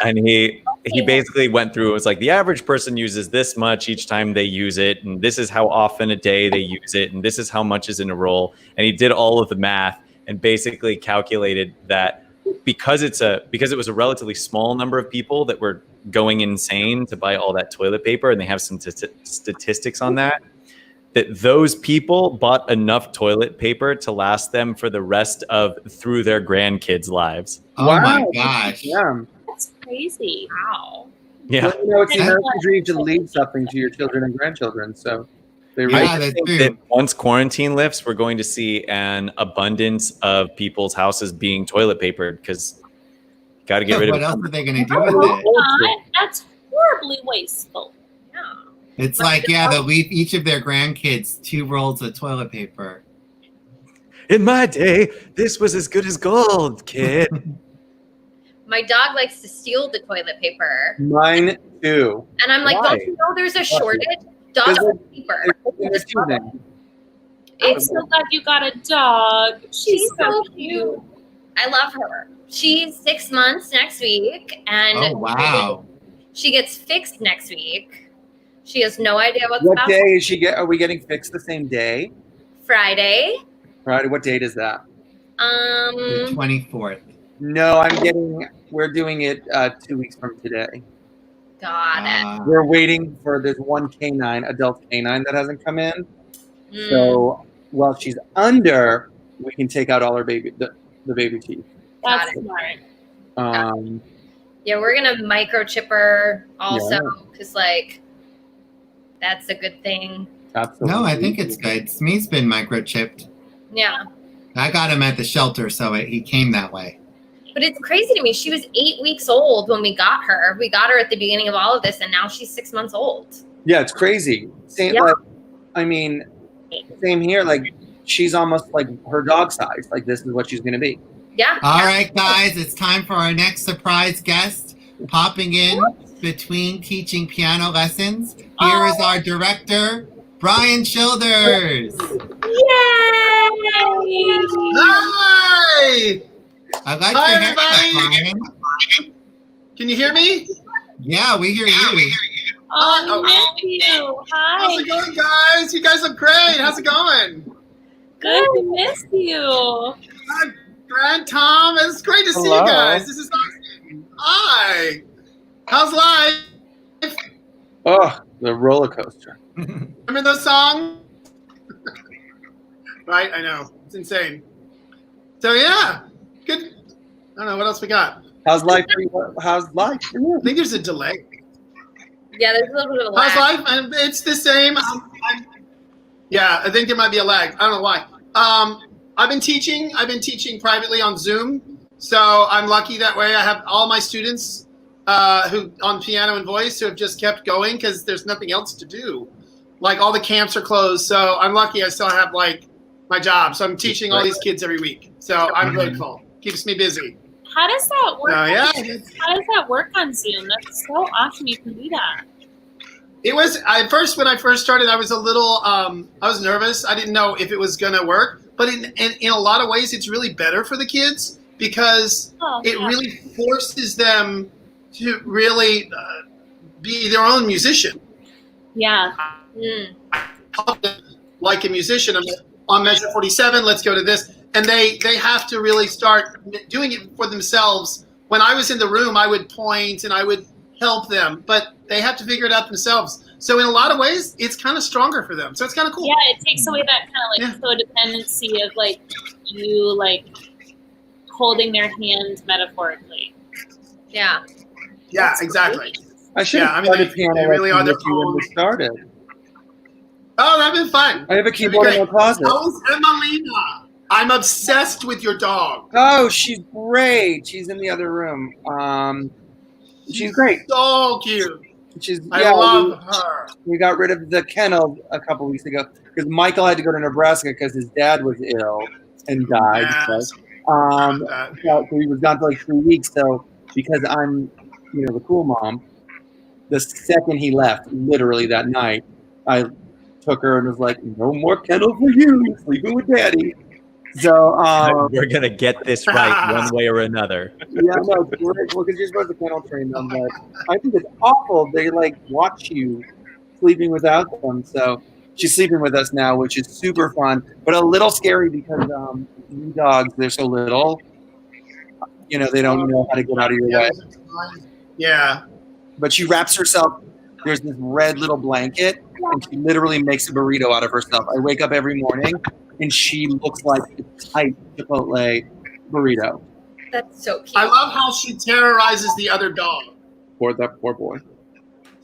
And he basically went through, it was like the average person uses this much each time they use it, and this is how often a day they use it, and this is how much is in a roll. And he did all of the math and basically calculated that because it was a relatively small number of people that were going insane to buy all that toilet paper, and they have some statistics on that, that those people bought enough toilet paper to last them for the rest of through their grandkids' lives. Oh my gosh. Yeah. That's crazy. Wow. Yeah. Well, it's the American dream to leave something to your children and grandchildren. So they really Yeah, that's true. That once quarantine lifts, we're going to see an abundance of people's houses being toilet papered because you got to get rid of What it. else are they going to do Oh, with it? God, that's horribly wasteful. Yeah. It's like, yeah, they'll leave each of their grandkids 2 rolls of toilet paper. In my day, this was as good as gold, kid. My dog likes to steal the toilet paper. Mine too. And I'm like, Why? don't you know there's a shortage? Dog There's paper. It's choosing. I'm so glad you got a dog. She's so cute. I love her. She's 6 months next week. And Oh, wow. she gets fixed next week. She has no idea what's What about. day is she are we getting fixed the same day? Friday. Right. What date is that? The 24th. No, we're doing it 2 weeks from today. Got it. We're waiting for there's one adult canine that hasn't come in. Mm. So while she's under, we can take out all her the baby teeth. That's Got it. smart. Yeah, we're gonna microchip her also because that's a good thing. Absolutely. No, I think it's good. Smee's been microchipped. Yeah. I got him at the shelter, so he came that way. But it's crazy to me. She was 8 weeks old when we got her. We got her at the beginning of all of this, and now she's 6 months old. Yeah, it's crazy. Same, Yeah. same here. Like she's almost like her dog size. Like this is what she's gonna be. Yeah. All right, guys, it's time for our next surprise guest popping in between teaching piano lessons. Here is our director, Brian Childers. Hi! I like Hi, your haircut, everybody. Brian. Can you hear me? Yeah, we hear you. Oh, miss you. How's Hi. it going, guys? You guys look great. How's it going? Good to miss you. Hi, Brad, Tom. It's great to see Hello. you guys. This is awesome. Hi. How's life? Oh, the roller coaster. Remember those songs? Right, I know. It's insane. So, yeah. Good. I don't know. What else we got? How's life for you? How's life for you? I think there's a delay. Yeah, there's a little bit of a lag. How's life? It's the same. Yeah, I think there might be a lag. I don't know why. I've been teaching privately on Zoom. So I'm lucky that way. I have all my students who on piano and voice who have just kept going because there's nothing else to do. Like all the camps are closed. So I'm lucky I still have my job. So I'm teaching all these kids every week. So I'm grateful. Keeps me busy. How does that work? So, yeah. How does that work on Zoom? That's so awesome you can do that. It was when I first started, I was a little I was nervous. I didn't know if it was gonna work. But in a lot of ways it's really better for the kids because it really forces them to really be their own musician. Yeah. Mm. Like a musician. I'm on measure 47, let's go to this. And they have to really start doing it for themselves. When I was in the room, I would point and I would help them, but they have to figure it out themselves. So in a lot of ways, it's kind of stronger for them. So it's kind of cool. Yeah, it takes away that kind of codependency of you holding their hand metaphorically. Yeah. Yeah, That's exactly. great. I should Yeah, have I mean, started piano they really lessons are with you when we started. Oh, that'd been fun. I have a keyboard in my closet. How's Emelina? I'm obsessed with your dog. Oh, she's great. She's in the other room. She's great. So cute. I Yeah, love her. we got rid of the kennel a couple weeks ago because Michael had to go to Nebraska because his dad was ill and died. Yes. So he was gone for 3 weeks. So because I'm, the cool mom, the second he left, literally that night, I took her and was like, "No more kennel for you. You're sleeping with Daddy." So We're gonna get this right one way or another. yeah, no, it's great. Well, because you're supposed to kennel train them, but I think it's awful. They watch you sleeping without them. So she's sleeping with us now, which is super fun, but a little scary because new dogs, they're so little. They don't know how to get out of your way. Yeah. But she wraps herself there's this red little blanket, and she literally makes a burrito out of herself. I wake up every morning, and she looks like a tight Chipotle burrito. That's so cute. I love how she terrorizes the other dog. For that poor boy.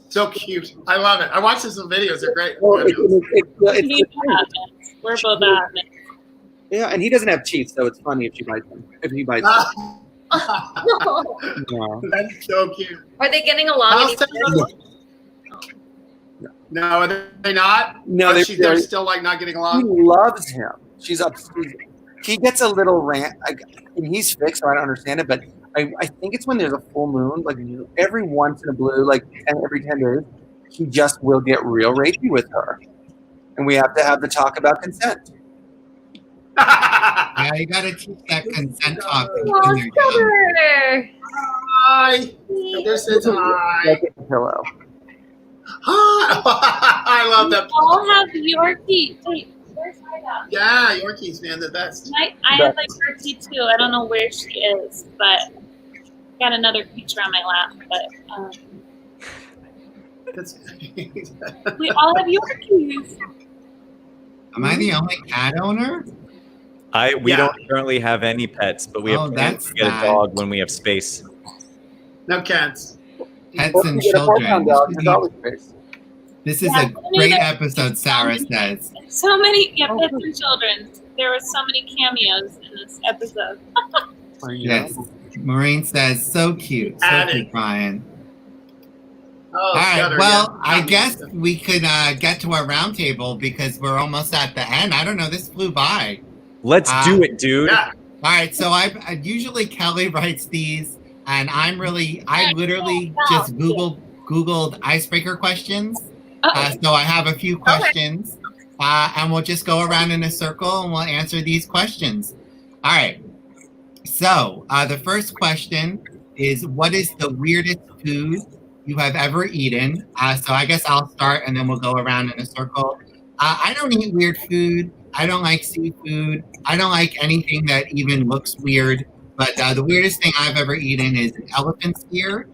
So cute. I love it. I watch this in videos. They're great. Well, We're both admins. yeah, and he doesn't have teeth, so it's funny if she bites him. If he bites him. No. That's so cute. Are they getting along? How's Any better? No, are they not? No, they're still like not getting He along. loves him. She's up. He gets a little rant, and he's fixed, so I don't understand it. But I think it's when there's a full moon, like every once in a blue, like every 10 days, he just will get real rapey with her, and we have to have the talk about consent. Yeah, you gotta teach that consent talk. Oh, Stubber. Hi. This is hi. Like a pillow. Hi. I love that. We all have Yorkie. Wait, where's my dog? Yeah, Yorkies, man, the best. I have like Yorkie too. I don't know where she is, but got another creature on my lap. But That's we all have Yorkies. Am I the only cat owner? We Yeah. don't currently have any pets, but we have plans that's to get a sad. dog when we have space. no cats. Pets and You get a 4-pound dog, there's children. always space. This is Yeah, a great episode, Sarah says. So many pets and children. There were so many cameos in this episode. Yes. Maureen says, so cute. So Added. cute, Brian. Oh, All right. Scudder, Well, yeah. I guess we could get to our roundtable because we're almost at the end. I don't know. This flew by. Let's do it, dude. Yeah. All right. So I usually Kelly writes these, and I literally just Googled icebreaker questions. So I have a few questions, and we'll just go around in a circle and we'll answer these questions. All right. So the first question is, what is the weirdest food you have ever eaten? So I guess I'll start and then we'll go around in a circle. I don't eat weird food. I don't like seafood. I don't like anything that even looks weird. But the weirdest thing I've ever eaten is an elephant's ear.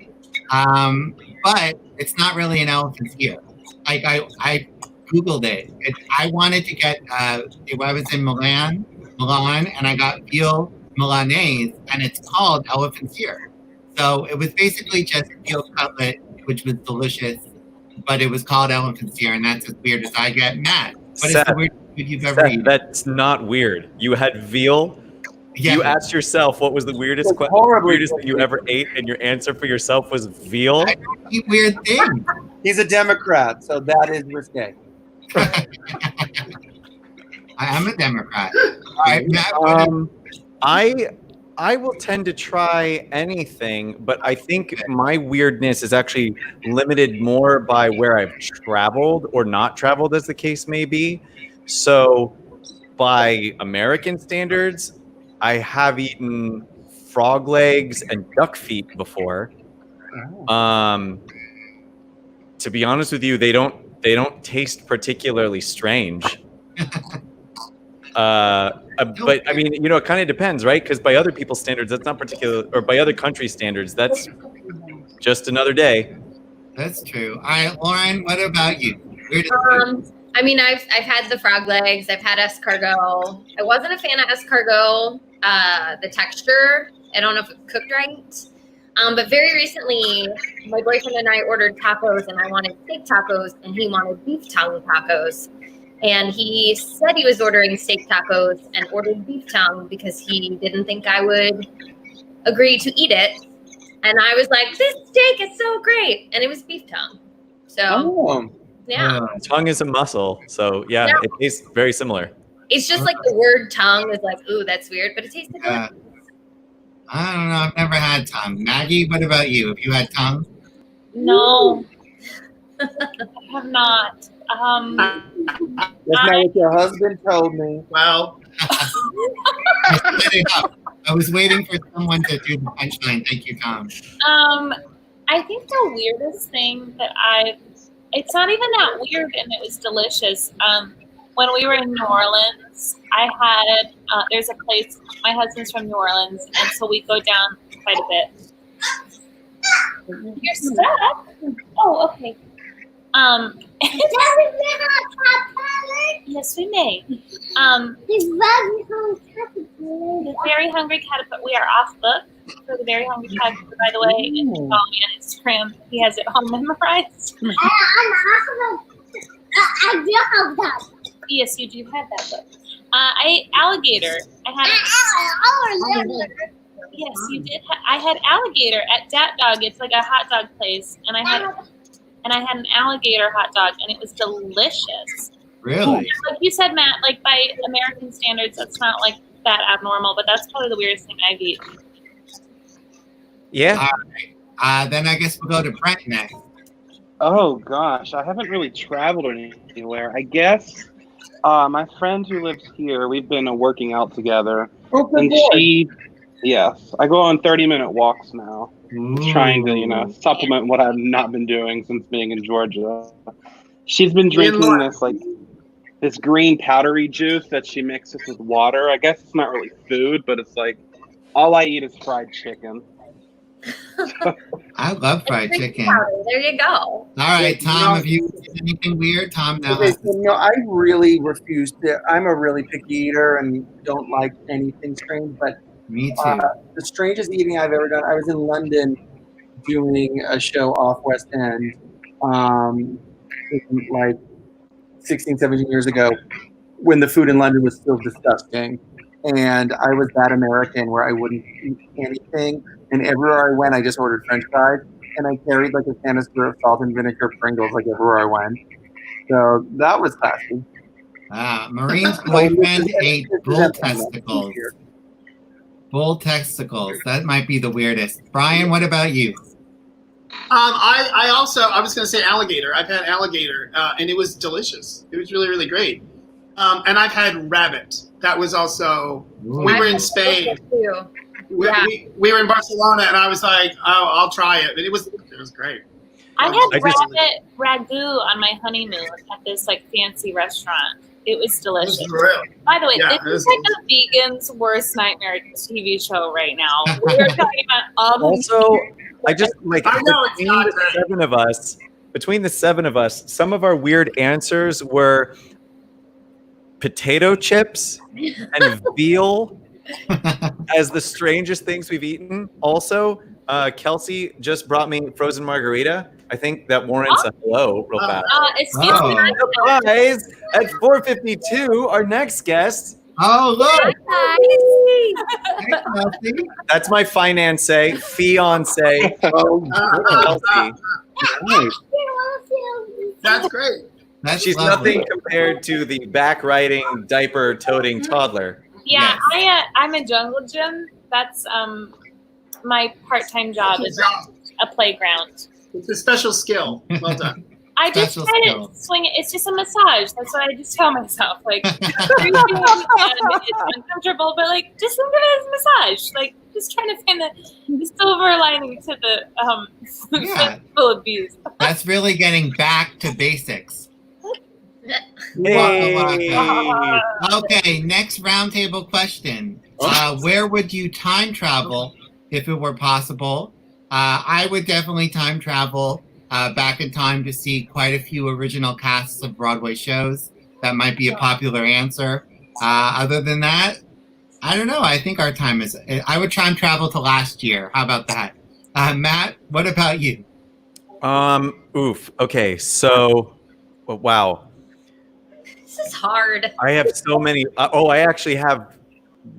But it's not really an elephant's ear. Like I Googled it. I wanted to get, I was in Milan, and I got veal Milanese, and it's called elephant's ear. So it was basically just veal cutlet, which was delicious, but it was called elephant's ear, and that's as weird as I get. Matt, what is Seth, the weirdest food you've ever eaten? That's not weird. You had veal. Yeah. You asked yourself what was the weirdest It's horribly weirdest thing you ever ate, and your answer for yourself was veal. I don't eat weird things. He's a Democrat, so that is risque. I am a Democrat. All right, Matt, I will tend to try anything, but I think my weirdness is actually limited more by where I've traveled or not traveled, as the case may be. So, by American standards, I have eaten frog legs and duck feet before. To be honest with you, they don't taste particularly strange. But I mean, it kind of depends, right? Because by other people's standards, that's not particular, or by other countries' standards, that's just another day. That's true. All right, Lauren, what about you? Weirdest food? I mean, I've had the frog legs. I've had escargot. I wasn't a fan of escargot. The texture, I don't know if it cooked right. But very recently, my boyfriend and I ordered tacos, and I wanted steak tacos, and he wanted beef tongue tacos. And he said he was ordering steak tacos and ordered beef tongue because he didn't think I would agree to eat it. And I was like, this steak is so great. And it was beef tongue. So, yeah. Tongue is a muscle, so yeah, it tastes very similar. It's just like the word tongue is like, ooh, that's weird, but it tasted good. I don't know. I've never had tongue. Maggie, what about you? Have you had tongue? No, I have not. That's not what your husband told me. Well, I set it up. I was waiting for someone to do the punchline. Thank you, Tom. I think the weirdest thing that it's not even that weird, and it was delicious. When we were in New Orleans, I had, there's a place, my husband's from New Orleans, and so we go down quite a bit. You're stuck? Oh, okay. Yes, we may. The Very Hungry Caterpillar. We are off book for the Very Hungry Caterpillar, by the way. If you follow me on Instagram, he has it home memorized. I do have that. Yes, you do have that book. I ate alligator. Yes, you did. I had alligator at Dat Dog. It's like a hot dog place, and I had an alligator hot dog, and it was delicious. Really? Like you said, Matt, like by American standards, that's not like that abnormal, but that's probably the weirdest thing I've eaten. Yeah. All right. Then I guess we'll go to Brent next. Oh gosh, I haven't really traveled anywhere. I guess my friend who lives here, we've been working out together, and yes, I go on 30-minute walks now. Just trying to, supplement what I've not been doing since being in Georgia. She's been drinking this green powdery juice that she mixes with water. I guess it's not really food, but it's like all I eat is fried chicken. I love fried chicken. There you go. All right, Tom, have you seen anything weird? Tom, now. Okay, so, I really refuse to. I'm a really picky eater and don't like anything strange, but Me too. the strangest eating I've ever done, I was in London doing a show off West End, like 16, 17 years ago, when the food in London was still disgusting. And I was that American where I wouldn't eat anything. And everywhere I went, I just ordered French fries. And I carried like a canister of salt and vinegar Pringles like everywhere I went. So that was classy. Marine's boyfriend ate bull testicles. Bull testicles. That might be the weirdest. Brian, what about you? I was going to say alligator. I've had alligator, and it was delicious. It was really, really great. And I've had rabbit. That was also. We were in Spain. We were in Barcelona, and I was like, "Oh, I'll try it." And it was great. I had rabbit ragu on my honeymoon at this like fancy restaurant. It was delicious. It was real. By the way, Yeah, this is like a vegan's worst nightmare TV show right now. We're talking about all the Also, I just like I know it's not between the seven of us, some of our weird answers were potato chips and veal as the strangest things we've eaten. Also, Kelsey just brought me frozen margarita. I think that warrants a hello real fast. Excuse me. Surprise! At 4:52, our next guest. Oh, look. Hi. Hey, Kelsey. That's my fiance. Kelsey. Nice. That's great. She's lovely. nothing compared to the back-riding, diaper-toting toddler. Yeah, Yes. I'm a jungle gym. That's my part-time job is a playground. It's a special skill. Well done. I just Special try skill. to swing it. It's just a massage. That's what I just tell myself. Like, it's uncomfortable, but like, just think of it as a massage. Like, just trying to find the silver lining to the Yeah. full abuse. That's really getting back to basics. Hey. Okay, next roundtable question. Where would you time travel if it were possible? I would definitely time travel back in time to see quite a few original casts of Broadway shows. That might be a popular answer. Other than that, I don't know. I think our time is. I would time travel to last year. How about that? Matt, what about you? Okay, so, wow. This is hard. I have so many. I actually have.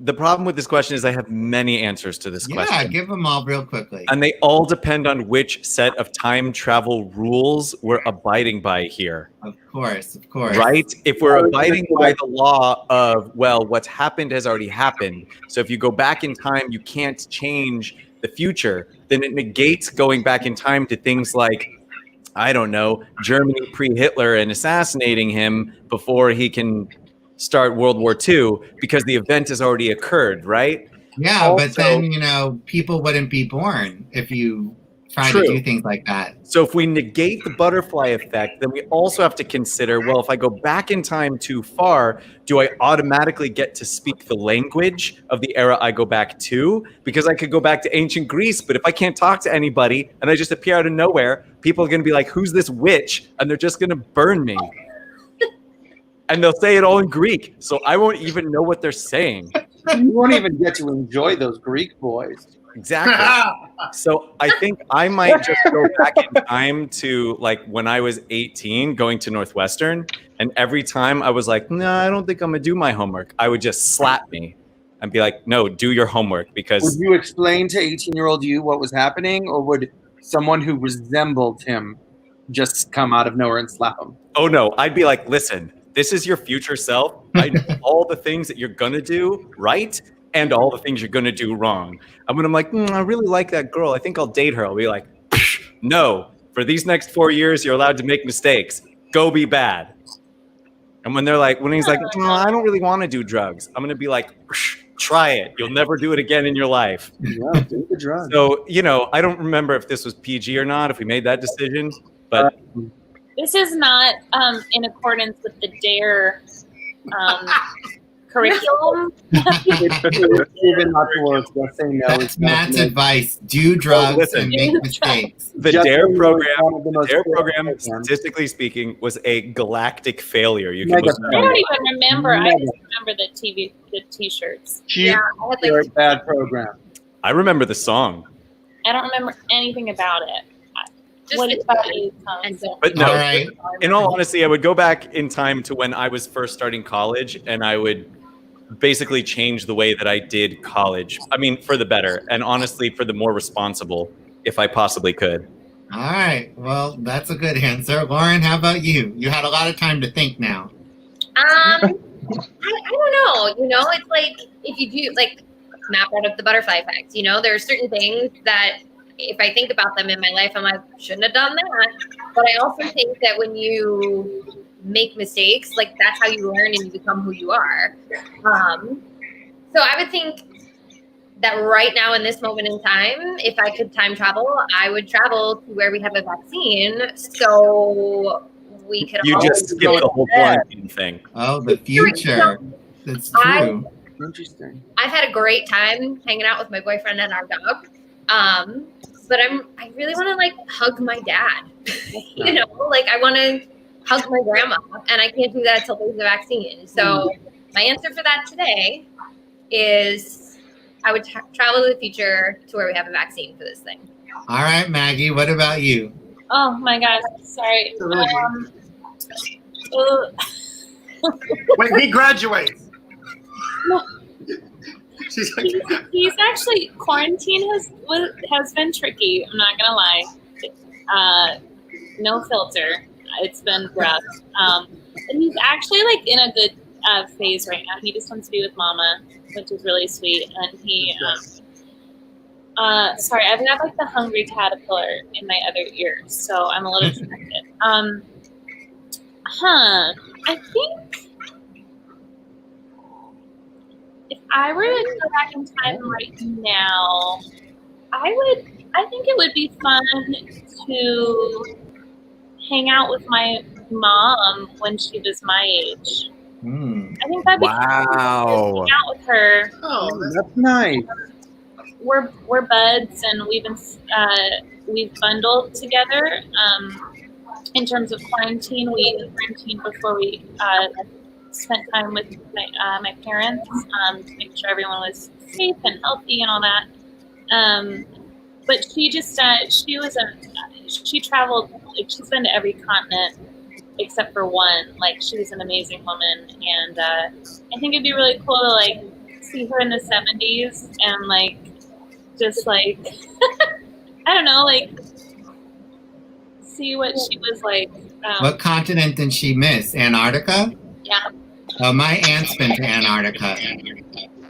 The problem with this question is I have many answers to this Yeah, question. give them all real quickly. And they all depend on which set of time travel rules we're abiding by here. Of course, of course. Right? If we're abiding by the law of, well, what's happened has already happened. So if you go back in time, you can't change the future. Then it negates going back in time to things like, I don't know, Germany pre-Hitler and assassinating him before he can start World War II because the event has already occurred, right? Yeah, but Also- then, people wouldn't be born if you try to do things like that. So if we negate the butterfly effect, then we also have to consider, well, if I go back in time too far, do I automatically get to speak the language of the era I go back to? Because I could go back to ancient Greece, but if I can't talk to anybody and I just appear out of nowhere, people are going to be like, who's this witch? And they're just going to burn me. And they'll say it all in Greek, so I won't even know what they're saying. You won't even get to enjoy those Greek boys. Exactly. So I think I might just go back in time to like when I was 18 going to Northwestern. And every time I was like, no, I don't think I'm going to do my homework. I would just slap me and be like, no, do your homework. Because would you explain to 18-year-old you what was happening? Or would someone who resembled him just come out of nowhere and slap him? Oh, no, I'd be like, listen, this is your future self. I know all the things that you're going to do right and all the things you're going to do wrong. And when I'm like, I really like that girl, I think I'll date her. I'll be like, no, for these next 4 years, you're allowed to make mistakes. Go be bad. And when he's like, I don't really want to do drugs, I'm going to be like, try it. You'll never do it again in your life. Yeah, do the drugs. So, I don't remember if this was PG or not, if we made that decision, but This is not in accordance with the DARE curriculum. Even not to work, just say no. That's Matt's advice. Do drugs and make mistakes. The Just DARE so program, statistically speaking, was a galactic failure. You can look I don't even remember. I just remember the T-shirts. Yeah, I had You're a like bad program. I remember the song. I don't remember anything about it. just What the about movie you, Tom? and so- But no, All right. in all honesty, I would go back in time to when I was first starting college, and I would basically change the way that I did college. I mean, for the better, and honestly, for the more responsible, if I possibly could. All right. Well, that's a good answer. Lauren, how about you? You had a lot of time to think now. I don't know. It's like if you do like map out of the butterfly effect, there are certain things that if I think about them in my life, I'm like, shouldn't have done that. But I also think that when you make mistakes, like that's how you learn and you become who you are. So I would think that right now in this moment in time, if I could time travel, I would travel to where we have a vaccine. So we could You all just skipped the whole quarantine thing. Oh, the future. That's true. Interesting. I've had a great time hanging out with my boyfriend and our dog. But I really want to like hug my dad. I want to hug my grandma, and I can't do that until there's a vaccine. So my answer for that today is I would travel to the future to where we have a vaccine for this thing. All right, Maggie, what about you? Oh my gosh, sorry. When he graduates. No. She's like, He's actually quarantine has been tricky. I'm not gonna lie. No filter. It's been rough. And he's actually like in a good phase right now. He just wants to be with Mama, which is really sweet. And he, sorry, I've got like the hungry caterpillar in my other ear, so I'm a little distracted. I think if I were to go back in time right now, I think it would be fun to hang out with my mom when she was my age. I think that'd be fun to hang out with her. Oh, that's nice. We're buds, and we've bundled together. In terms of quarantine, we quarantined before we spent time with my parents to make sure everyone was safe and healthy and all that. But she just she traveled, like she's been to every continent except for one. Like she was an amazing woman, and I think it'd be really cool to like see her in the 70s and like just like I don't know, like see what she was like. What continent did she miss? Antarctica? Yeah. Oh, my aunt's been to Antarctica.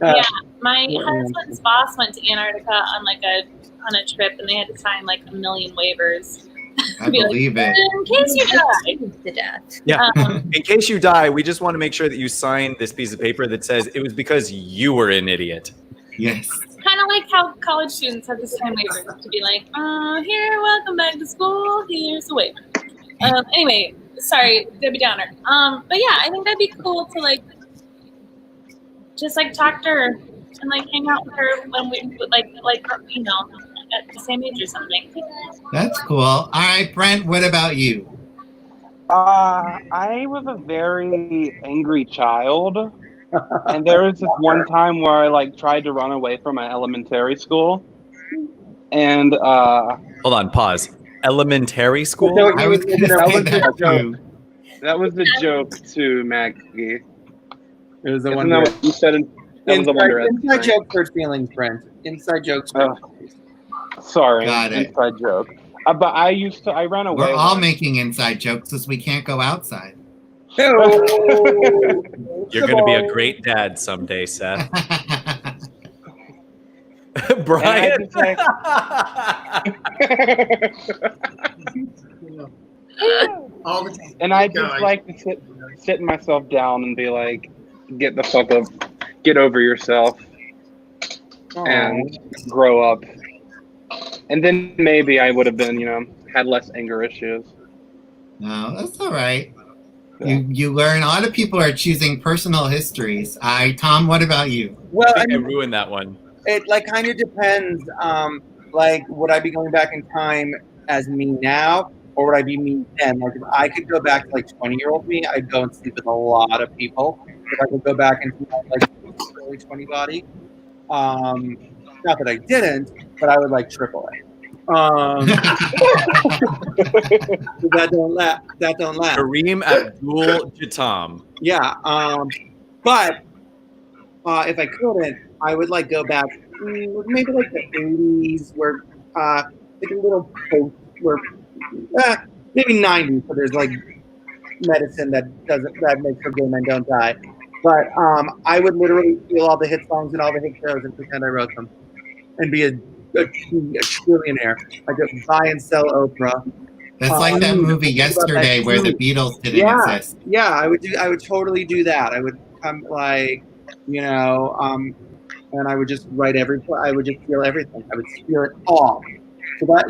Yeah, my husband's boss went to Antarctica on a trip, and they had to sign like 1 million waivers. I believe it. In case you die. To death. Yeah. In case you die, we just want to make sure that you sign this piece of paper that says it was because you were an idiot. Yes. kind of like how college students have to sign waivers to be like, here, welcome back to school. Here's a waiver. Anyway, sorry, Debbie Downer. But yeah, I think that'd be cool to like just like talk to her and like hang out with her when we like you know at the same age or something. That's cool. All right, Brent, what about you? I was a very angry child, and there was this one time where I like tried to run away from my elementary school, and Hold on, pause. Elementary school? I was going to say that too. that was the joke to Maggie. It was a Isn't wonder. that what you said? That was a wonder. Inside joke hurt feelings, Brent. Inside jokes hurt feelings. Sorry, Got it. inside joke. But I ran away. We're all once. making inside jokes because we can't go outside. You're going to be a great dad someday, Seth. Brian? All the time. And I just like to sit myself down and be like, get the fuck up, get over yourself, and grow up. And then maybe I would have been, had less anger issues. No, that's all right. You learn. A lot of people are choosing personal histories. Tom, what about you? Well, I ruined that one. It like kind of depends. Like, would I be going back in time as me now, or would I be me then? Like, if I could go back to like 20-year-old me, I'd go and sleep with a lot of people. If I could go back and like early 20 body, not that I didn't, but I would like triple it. That don't laugh. Kareem Abdul-Jabbar. Yeah. But if I couldn't, I would like go back maybe like the 80s where like a little post where maybe 90s, but there's like medicine that makes sure gay men don't die. But I would literally steal all the hit songs and all the hit shows and pretend I wrote them and be a trillionaire. I could buy and sell Oprah. That's like that movie Yesterday where the Beatles didn't exist. Yeah, I would totally do that. I would come like, and I would just I would just steal everything. I would steal it all. So that,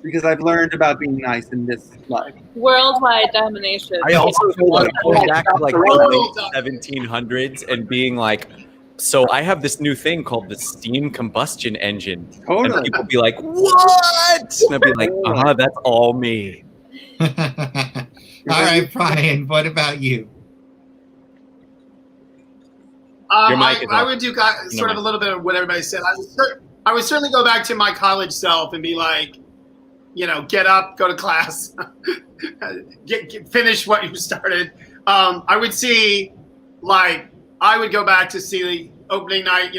because I've learned about being nice in this life. Worldwide domination. I also feel like going back to like the late 1700s and being like, so I have this new thing called the steam combustion engine. Totally. And people be like, what? And I'd be like, that's all me. All right, Brian, what about you? I would do sort of a little bit of what everybody said. I would certainly go back to my college self and be like, get up, go to class, finish what you started. I would see, I would go back to see the opening night,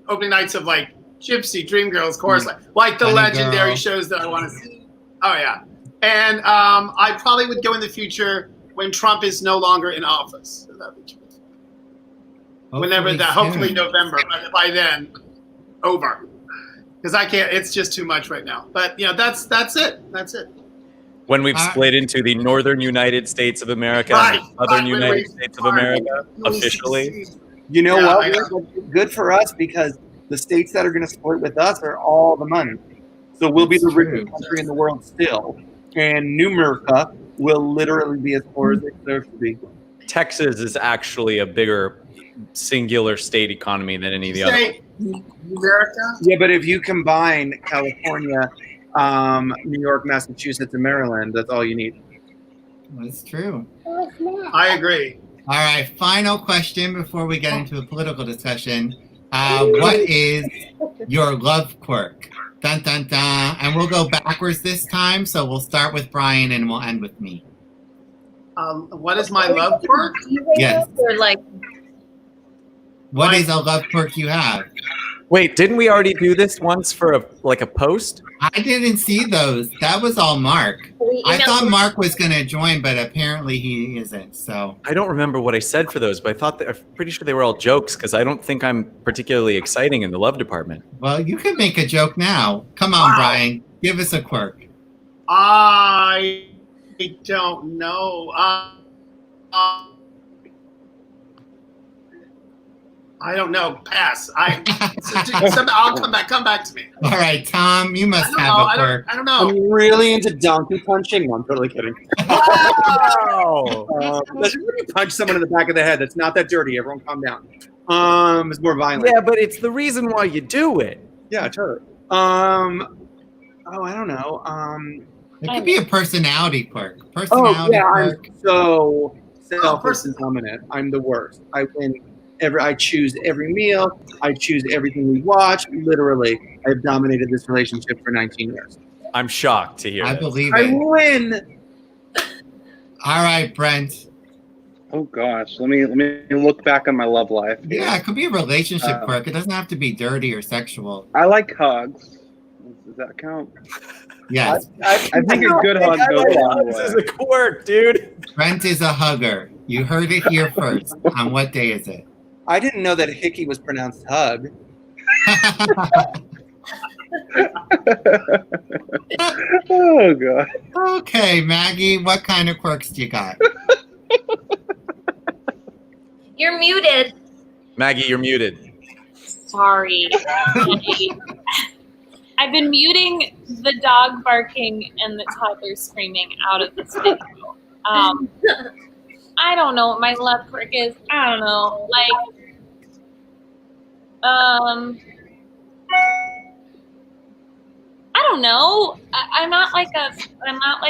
opening nights of like Gypsy, Dreamgirls, Chorus, like the Funny legendary Girl. shows that I want to see. Oh yeah, and I probably would go in the future when Trump is no longer in office. So that'd be true. Hopefully November, but by then, over. Because I can't. It's just too much right now. But that's it. That's it. When we've split into the Northern United States of America and the Southern United States of America officially. You know what? Good for us because the states that are going to split with us are all the money. So we'll be the richest country in the world still. And New America will literally be as poor as it deserves to be. Texas is actually a bigger singular state economy than any of the other. America? Yeah, but if you combine California, New York, Massachusetts, and Maryland, that's all you need. That's true. I agree. All right, final question before we get into a political discussion. What is your love quirk? Dun, dun, dun. And we'll go backwards this time, so we'll start with Brian and we'll end with me. What is my love quirk? Yes. Or What is a love quirk you have? Wait, didn't we already do this once for a post? I didn't see those. That was all Mark. I thought Mark was going to join, but apparently he isn't. So I don't remember what I said for those, but I'm pretty sure they were all jokes because I don't think I'm particularly exciting in the love department. Well, you can make a joke now. Come on, Brian. Give us a quirk. I don't know. I don't know. Pass. I'll come back. Come back to me. All right, Tom, you must have a quirk. I don't know. I'm really into donkey punching. No, I'm totally kidding. Wow. When you punch someone in the back of the head, that's not that dirty. Everyone calm down. It's more violent. Yeah, but it's the reason why you do it. Yeah, totally. I don't know. It could be a personality quirk. Personality quirk. I'm so selfish and dominant. I'm the worst. I win. I choose every meal. I choose everything we watch. Literally, I've dominated this relationship for 19 years. I'm shocked to hear I this. believe I it. win. All right, Brent. Oh gosh, let me look back on my love life. Yeah, it could be a relationship quirk. It doesn't have to be dirty or sexual. I like hugs. Does that count? Yes. I think a good hug goes a long This is way. a quirk, dude. Brent is a hugger. You heard it here first. On what day is it? I didn't know that hickey was pronounced hug. Oh god. Okay, Maggie, what kind of quirks do you got? You're muted. Maggie, you're muted. Sorry. I've been muting the dog barking and the toddler screaming out of this video. I don't know what my love quirk is. I don't know. I don't know. I'm not like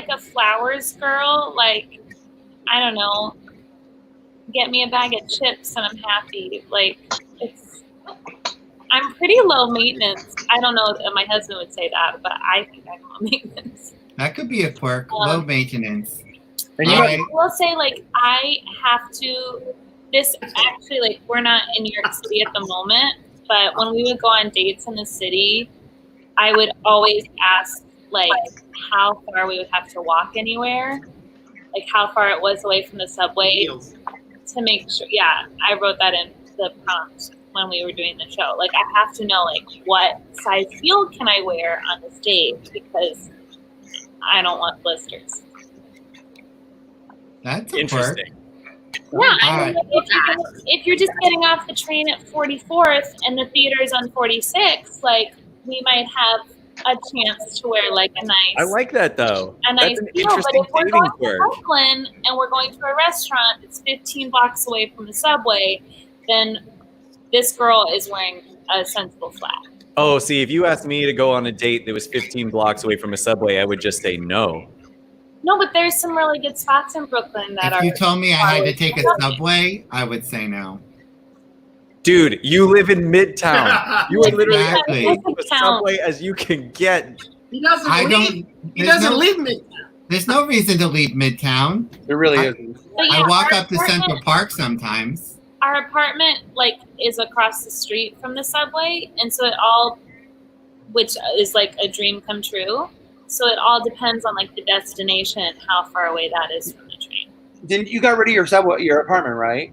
a flowers girl. Like, I don't know. Get me a bag of chips and I'm happy. I'm pretty low maintenance. I don't know if my husband would say that, but I think I'm low maintenance. That could be a quirk. Low maintenance. I will say, I have to. This actually, we're not in New York City at the moment, but when we would go on dates in the city, I would always ask, how far we would have to walk anywhere, how far it was away from the subway, to make sure. Yeah, I wrote that in the prompt when we were doing the show. I have to know, what size heel can I wear on this date, because I don't want blisters. That's a Interesting. Yeah, I mean, if you're just getting off the train at 44th and the theater's on 46, we might have a chance to wear a nice. I like that though. A nice That's an heel. But interesting if we're dating going quirk. to Brooklyn and we're going to a restaurant that's 15 blocks away from the subway, then this girl is wearing a sensible flat. Oh, see, if you asked me to go on a date that was 15 blocks away from a subway, I would just say no. No, but there's some really good spots in Brooklyn that If are. you told me I had to take a subway, I would say no. Dude, you live in Midtown. You are literally Exactly. as close to a subway as you can get. He doesn't I leave. don't. He doesn't leave me. There's no reason to leave Midtown. There really isn't. But yeah, I walk our up to apartment- Central Park sometimes. Our apartment is across the street from the subway, and so it all, which is a dream come true. So it all depends on the destination, how far away that is from the train. Didn't you got rid of your apartment, right?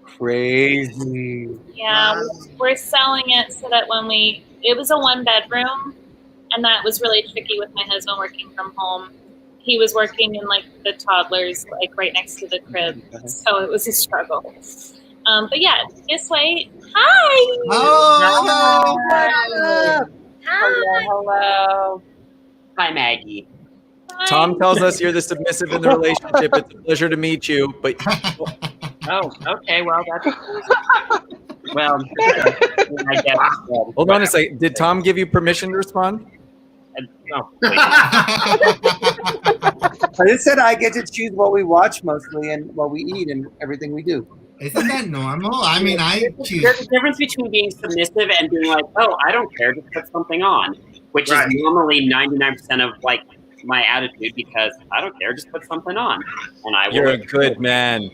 Crazy. Yeah, we're selling it so that it was a 1-bedroom, and that was really tricky with my husband working from home. He was working in the toddlers right next to the crib, so it was a struggle. But yeah, this way. Hi. Oh, Hi. Hello. Hi, Maggie. Hi. Tom tells us you're the submissive in the relationship. It's a pleasure to meet you. But Oh, okay. Well, that's well. I guess. hold on a second. Did Tom give you permission to respond? Oh, wait. I just said I get to choose what we watch mostly and what we eat and everything we do. Isn't that normal? I mean, I choose. There's a difference between being submissive and being oh, I don't care, just put something on, which Right. is normally 99% of my attitude, because I don't care, just put something on, and I will. You're a good man.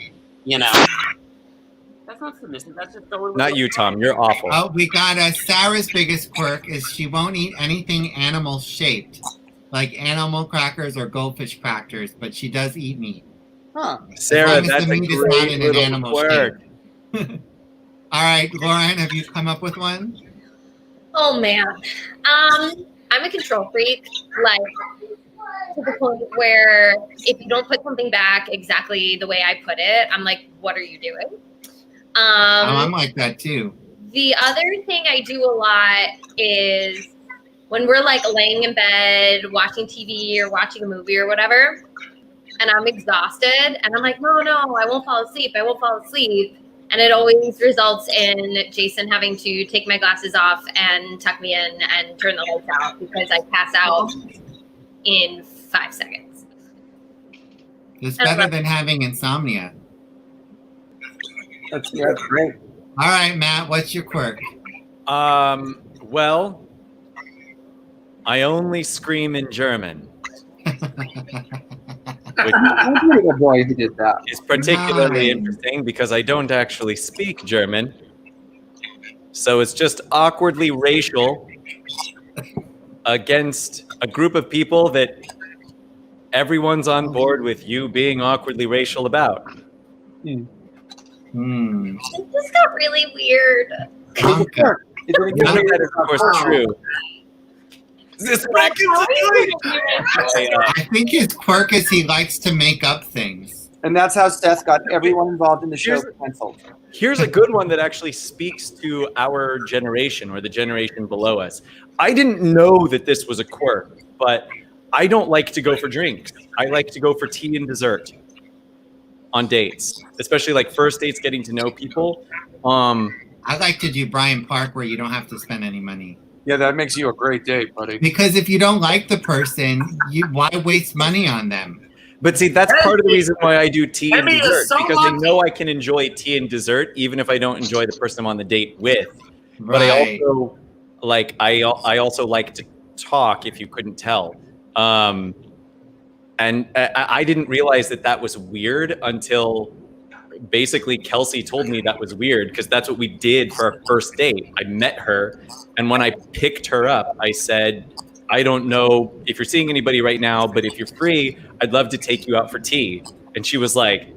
That's not submissive. That's just going. Not you, Tom. You're awful. Oh, we got Sarah's biggest quirk is she won't eat anything animal shaped, like animal crackers or goldfish crackers, but she does eat meat. Huh. Sarah, as long as that's the a meat is not great in an little animal quirk. All right, Lauren, have you come up with one? Oh man. I'm a control freak, to the point where if you don't put something back exactly the way I put it, I'm like, what are you doing? I'm like that too. The other thing I do a lot is when we're like laying in bed watching TV or watching a movie or whatever, and I'm exhausted and I'm like, no, I won't fall asleep. And it always results in Jason having to take my glasses off and tuck me in and turn the lights out because I pass out in 5 seconds. It's better than having insomnia. That's great. All right, Matt, what's your quirk? Well, I only scream in German. Which The boy who did that. is particularly Nice. interesting because I don't actually speak German. So it's just awkwardly racial against a group of people that everyone's on board with you being awkwardly racial about. Hmm. It just got really weird. Conker. None of that is, of course, true. This I think his quirk is he likes to make up things. And that's how Seth got everyone involved in the show canceled. Here's a good one that actually speaks to our generation or the generation below us. I didn't know that this was a quirk, but I don't like to go for drinks. I like to go for tea and dessert on dates, especially like first dates, getting to know people. I like to do Bryant Park where you don't have to spend any money. Yeah, that makes you a great date, buddy. Because if you don't like the person, why waste money on them? But see, that's part of the reason why I do tea and Maybe dessert, it's so because I lucky. know I can enjoy tea and dessert even if I don't enjoy the person I'm on the date with. But Right. I also like to talk, if you couldn't tell. And I didn't realize that was weird until basically Kelsey told me that was weird, because that's what we did for our first date. I met her, and when I picked her up, I said, I don't know if you're seeing anybody right now, but if you're free, I'd love to take you out for tea. And she was like,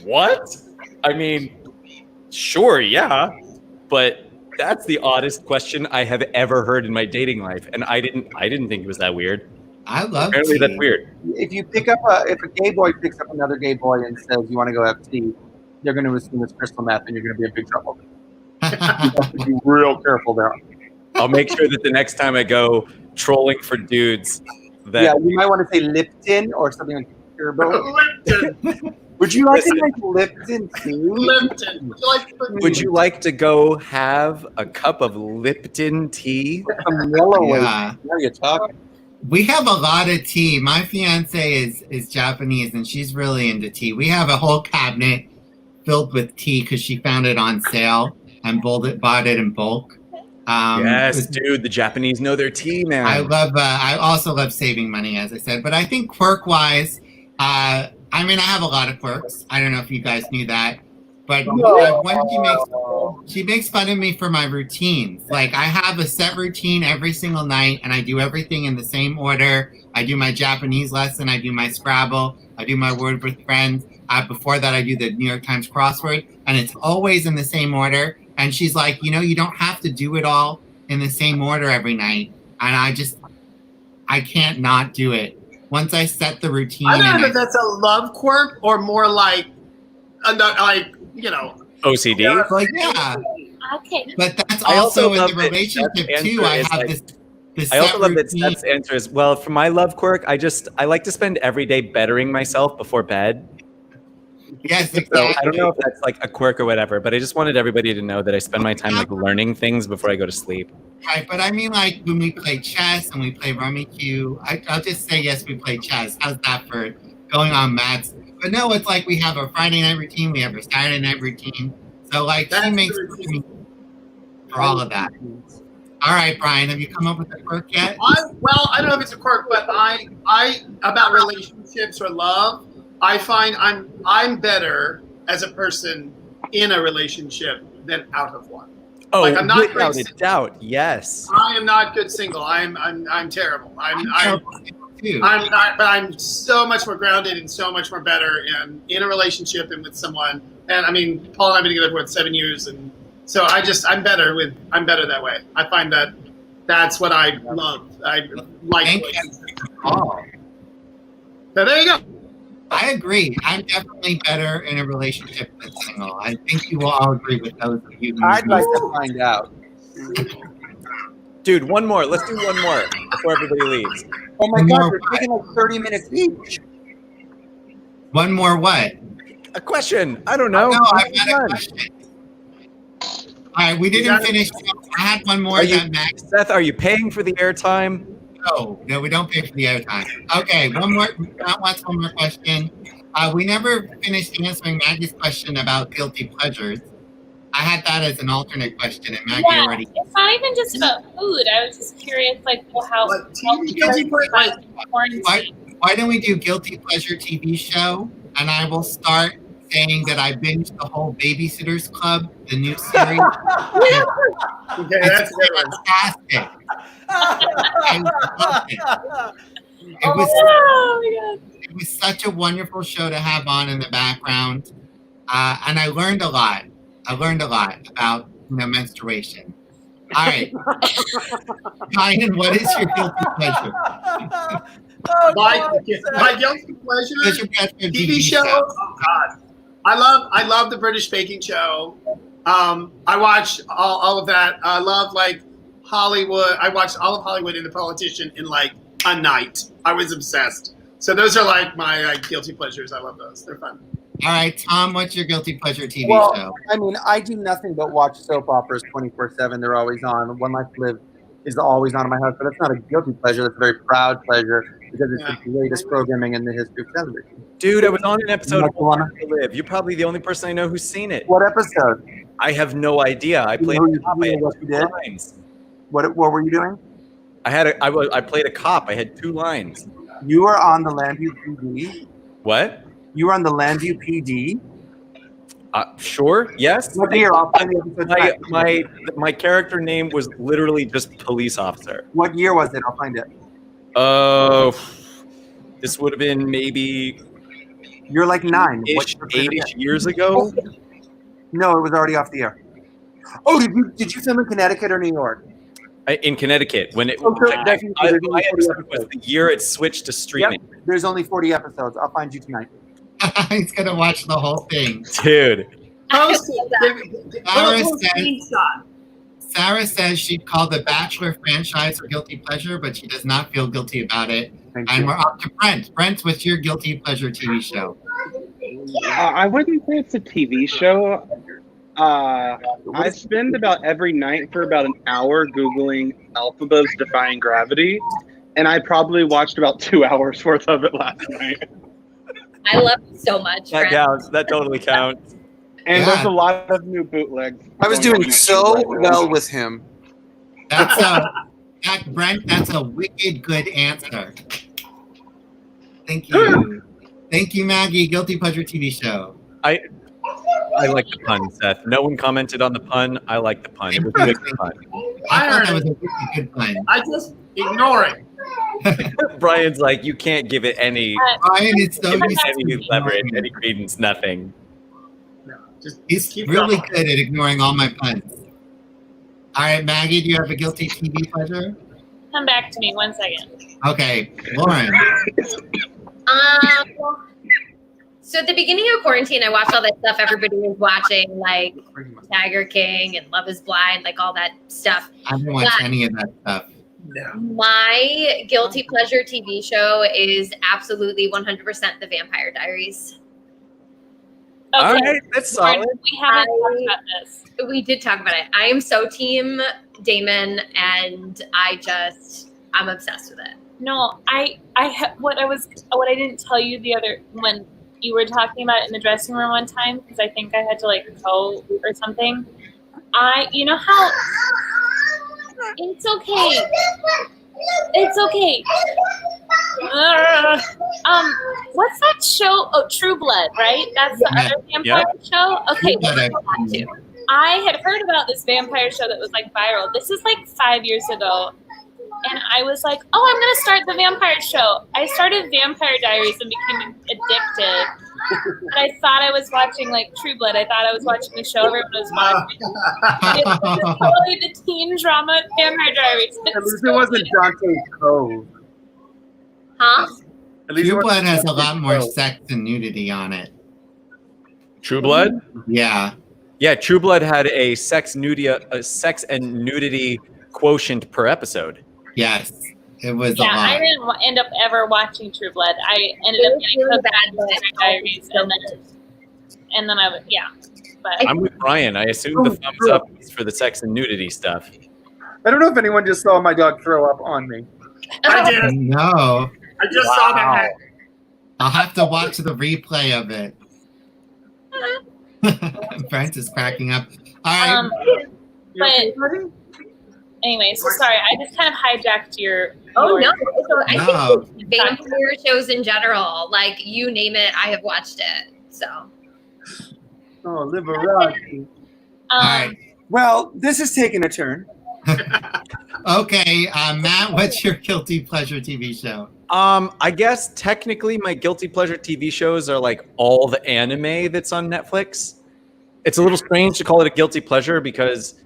what? I mean, sure, yeah, but that's the oddest question I have ever heard in my dating life, and I didn't think it was that weird. I love Apparently, tea. that's weird. If you pick up if a gay boy picks up another gay boy and says, you want to go have tea, they're going to assume it's crystal meth and you're going to be in big trouble. You have to be real careful there. I'll make sure that the next time I go trolling for dudes, that Yeah, you might want to say Lipton or something like Turbo. Lipton. Would you like Listen. to make Lipton too? Lipton. would you like to go have a cup of Lipton tea? Some yellow Yeah. Now you're talking. We have a lot of tea. My fiance is Japanese, and she's really into tea. We have a whole cabinet filled with tea because she found it on sale and bought it in bulk. Yes, dude, the Japanese know their tea, man. I also love saving money, as I said. But I think quirk-wise, I have a lot of quirks. I don't know if you guys knew that. But she makes fun of me for my routines. Like, I have a set routine every single night, and I do everything in the same order. I do my Japanese lesson. I do my Scrabble. I do my Word with Friends. Before that, I do the New York Times crossword, and it's always in the same order. And she's like, you don't have to do it all in the same order every night. And I can't not do it. Once I set the routine. I don't know if that's a love quirk or more like OCD. Like, yeah. Okay. But that's I also also in love the that relationship Seth's too. answer I is have like- this I also set love that routine. Seth's answer is, well, for my love quirk, I like to spend every day bettering myself before bed. Yes, So exactly. I don't know if that's like a quirk or whatever, but I just wanted everybody to know that I spend my time like learning things before I go to sleep. Right, but I mean, like when we play chess and we play Rummy Q, I'll just say yes, we play chess. How's that for going on Matt's? But no, it's like we have a Friday night routine, we have a Saturday night routine. So like she makes me for all of that. All right, Brian, have you come up with a quirk yet? I don't know if it's a quirk, but I about relationships or love, I find I'm better as a person in a relationship than out of one. Oh, Like, I'm not without great- a doubt, yes. I am not good single. I'm terrible. I'm Too. not, but I'm so much more grounded and so much more better in a relationship and with someone. And I mean, Paul and I have been together for 7 years, and so I'm better that way. I find that's what I love. I like. Thank you. So there you go. I agree. I'm definitely better in a relationship than single. I think you will all agree with those of you who I'd like to find out. Dude, one more. Let's do one more before everybody leaves. Oh my One God, more we're taking like 30 minutes each. One more what? A question. I don't know. No, I've got a question. All right, we didn't finish. I had one more that Max. Seth, are you paying for the airtime? No, we don't pay for the airtime. Okay, one more. Matt wants one more question. We never finished answering Maggie's question about guilty pleasures. I had that as an alternate question, and Maggie already. It's not even just about food. I was just curious, like, well, how quarantine. Why don't we do guilty pleasure TV show? And I will start saying that I binged the whole Babysitter's Club, the new series. Okay, that's fantastic. It was such a wonderful show to have on in the background, and I learned a lot. About menstruation. All right, Ryan, what is your guilty pleasure? My guilty pleasure TV show. Oh God, I love the British baking show. I watch all of that. I love like Hollywood. I watched all of Hollywood and The Politician in like a night. I was obsessed. So those are like my guilty pleasures. I love those. They're fun. All right, Tom, what's your guilty pleasure TV show? I mean, I do nothing but watch soap operas 24/7. They're always on. One Life to Live is always on in my house, but it's not a guilty pleasure. It's a very proud pleasure because it's the greatest programming in the history of television. Dude, I was on an episode of One Life to Live. You're probably the only person I know who's seen it. What episode? I have no idea. I played a cop. I had 2 lines. What were you doing? I played a cop. I had 2 lines. You were on the Landview PD. What? You were on the Landview PD. Sure. Yes. What year? I'll find the episode. My character name was literally just police officer. What year was it? I'll find it. This would have been maybe. You're like 9. 8-ish years ago. No, it was already off the air. Oh, did you film in Connecticut or New York? In Connecticut, when it my episode was the year it switched to streaming. Yep. There's only 40 episodes. I'll find you tonight. He's gonna watch the whole thing, dude. Sarah says she'd call the Bachelor franchise her guilty pleasure, but she does not feel guilty about it. And we're up to Brent. Brent, what's your guilty pleasure TV show? I wouldn't say it's a TV show. I spend about every night for about an hour Googling alphabets defying gravity, and I probably watched about 2 hours worth of it last night. I love it so much. That counts. That totally counts. And there's a lot of new bootlegs. I was doing so well with him. Brent, that's a wicked good answer. Thank you. Thank you, Maggie. Guilty pleasure TV show. I like the pun, Seth. No one commented on the pun. I like the pun. It was a good pun. I thought that was a really good pun. I just ignore it. Brian's like, you can't give it any. Brian is so any leverage, any credence, nothing. He's really good at ignoring all my puns. All right, Maggie, do you have a guilty TV pleasure? Come back to me 1 second. Okay, Lauren. So at the beginning of quarantine, I watched all that stuff everybody was watching, like Tiger King and Love is Blind, like all that stuff. I didn't watch any of that stuff. No. My guilty pleasure TV show is absolutely 100% The Vampire Diaries. Okay. All right, that's solid. We haven't talked about this. We did talk about it. I am so team Damon, and I'm obsessed with it. No, what I didn't tell you when you were talking about it in the dressing room one time, because I think I had to like go or something. You know how it's okay. It's okay. What's that show? Oh, True Blood, right? That's the other vampire show. Okay, I had heard about this vampire show that was like viral. This is like 5 years ago. And I was like, oh, I'm going to start the vampire show. I started Vampire Diaries and became addicted. And I thought I was watching like True Blood. I thought I was watching the show everyone was watching. It was totally the teen drama Vampire Diaries. At least it wasn't Dante's Cove. Huh? At least True it Blood has a wasn't lot more show. sex and nudity on it. True Blood? Yeah. Yeah, True Blood had a sex and nudity quotient per episode. Yes. It was a Yeah, I lot. didn't end up ever watching True Blood. I ended up getting really hooked bad on but Sex Diaries, and then I would, yeah. But I'm with Brian. I assume the thumbs up is for the sex and nudity stuff. I don't know if anyone just saw my dog throw up on me. I did. No. I just saw that. I'll have to watch the replay of it. Brent is cracking up. All right. but anyway, so sorry, I just kind of hijacked your. Oh your- no! So I No. think vampire shows in general, like you name it, I have watched it. So Oh, Liberace. All right. Well, this is taking a turn. Okay, Matt, what's your guilty pleasure TV show? I guess technically my guilty pleasure TV shows are like all the anime that's on Netflix. It's a little strange to call it a guilty pleasure because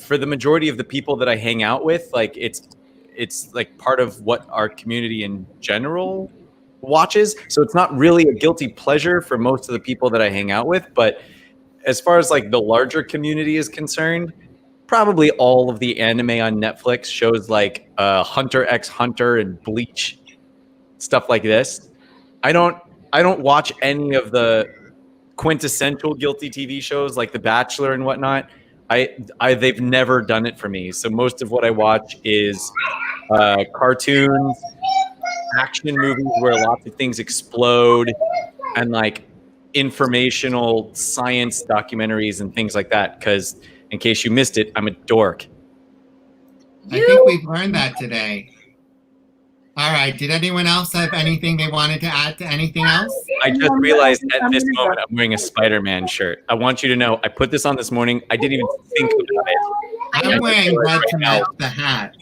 for the majority of the people that I hang out with, like it's like part of what our community in general watches. So it's not really a guilty pleasure for most of the people that I hang out with. But as far as like the larger community is concerned, probably all of the anime on Netflix shows like Hunter x Hunter and Bleach, stuff like this. I don't watch any of the quintessential guilty TV shows like The Bachelor and whatnot. They've never done it for me. So most of what I watch is cartoons, action movies where lots of things explode, and like informational science documentaries and things like that. Because in case you missed it, I'm a dork. I think we've learned that today. All right. Did anyone else have anything they wanted to add to anything else? I just realized at this moment I'm wearing a Spider-Man shirt. I want you to know I put this on this morning. I didn't even think about it. I'm wearing red to match the hat.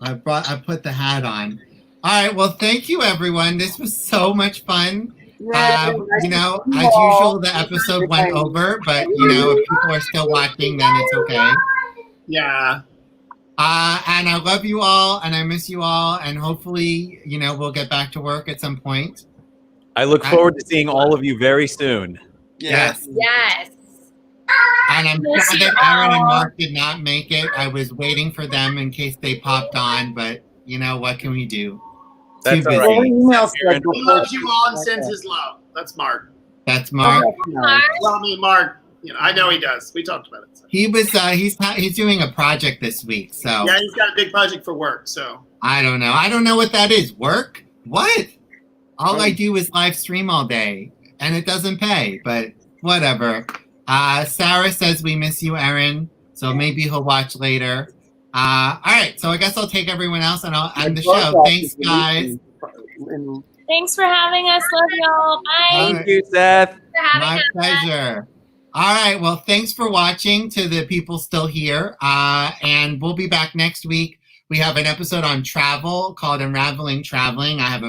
I put the hat on. All right. Well, thank you, everyone. This was so much fun. As usual, the episode went over, but if people are still watching, then it's okay. Yeah. And I love you all, and I miss you all, and hopefully, we'll get back to work at some point. I look forward to seeing all of you very soon. Yes. yes. And I'm glad that Erin and Mark did not make it. I was waiting for them in case they popped on, but what can we do? That's Too all busy. right. He loves you all and sends his love. That's Mark. That's Mark. Well, I mean, Mark. I know he does. We talked about it. So. He was. He's doing a project this week, so Yeah, he's got a big project for work. So I don't know. I don't know what that is. Work? What? All I do is live stream all day, and it doesn't pay. But whatever. Sarah says we miss you, Erin. So maybe he'll watch later. All right. So I guess I'll take everyone else, and I'll end the show. Thanks, guys. Thanks for having us. Love y'all. Bye. Thank you, Seth. My pleasure. All right. Well, thanks for watching to the people still here. And we'll be back next week. We have an episode on travel called Unraveling Traveling. I have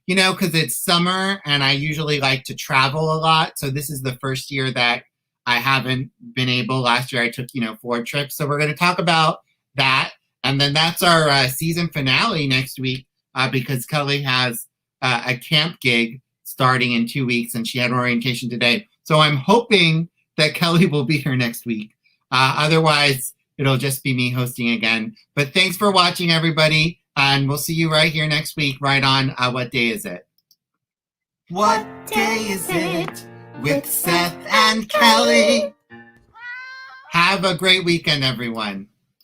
because it's summer and I usually like to travel a lot. So this is the first year that I haven't been able. Last year I took, 4 trips. So we're going to talk about that. And then that's our season finale next week because Kelly has a camp gig starting in 2 weeks and she had orientation today. So I'm hoping that Kelly will be here next week. Otherwise, it'll just be me hosting again. But thanks for watching, everybody. And we'll see you right here next week, right on What Day Is It? What day is it? With Seth and Kelly. Have a great weekend, everyone.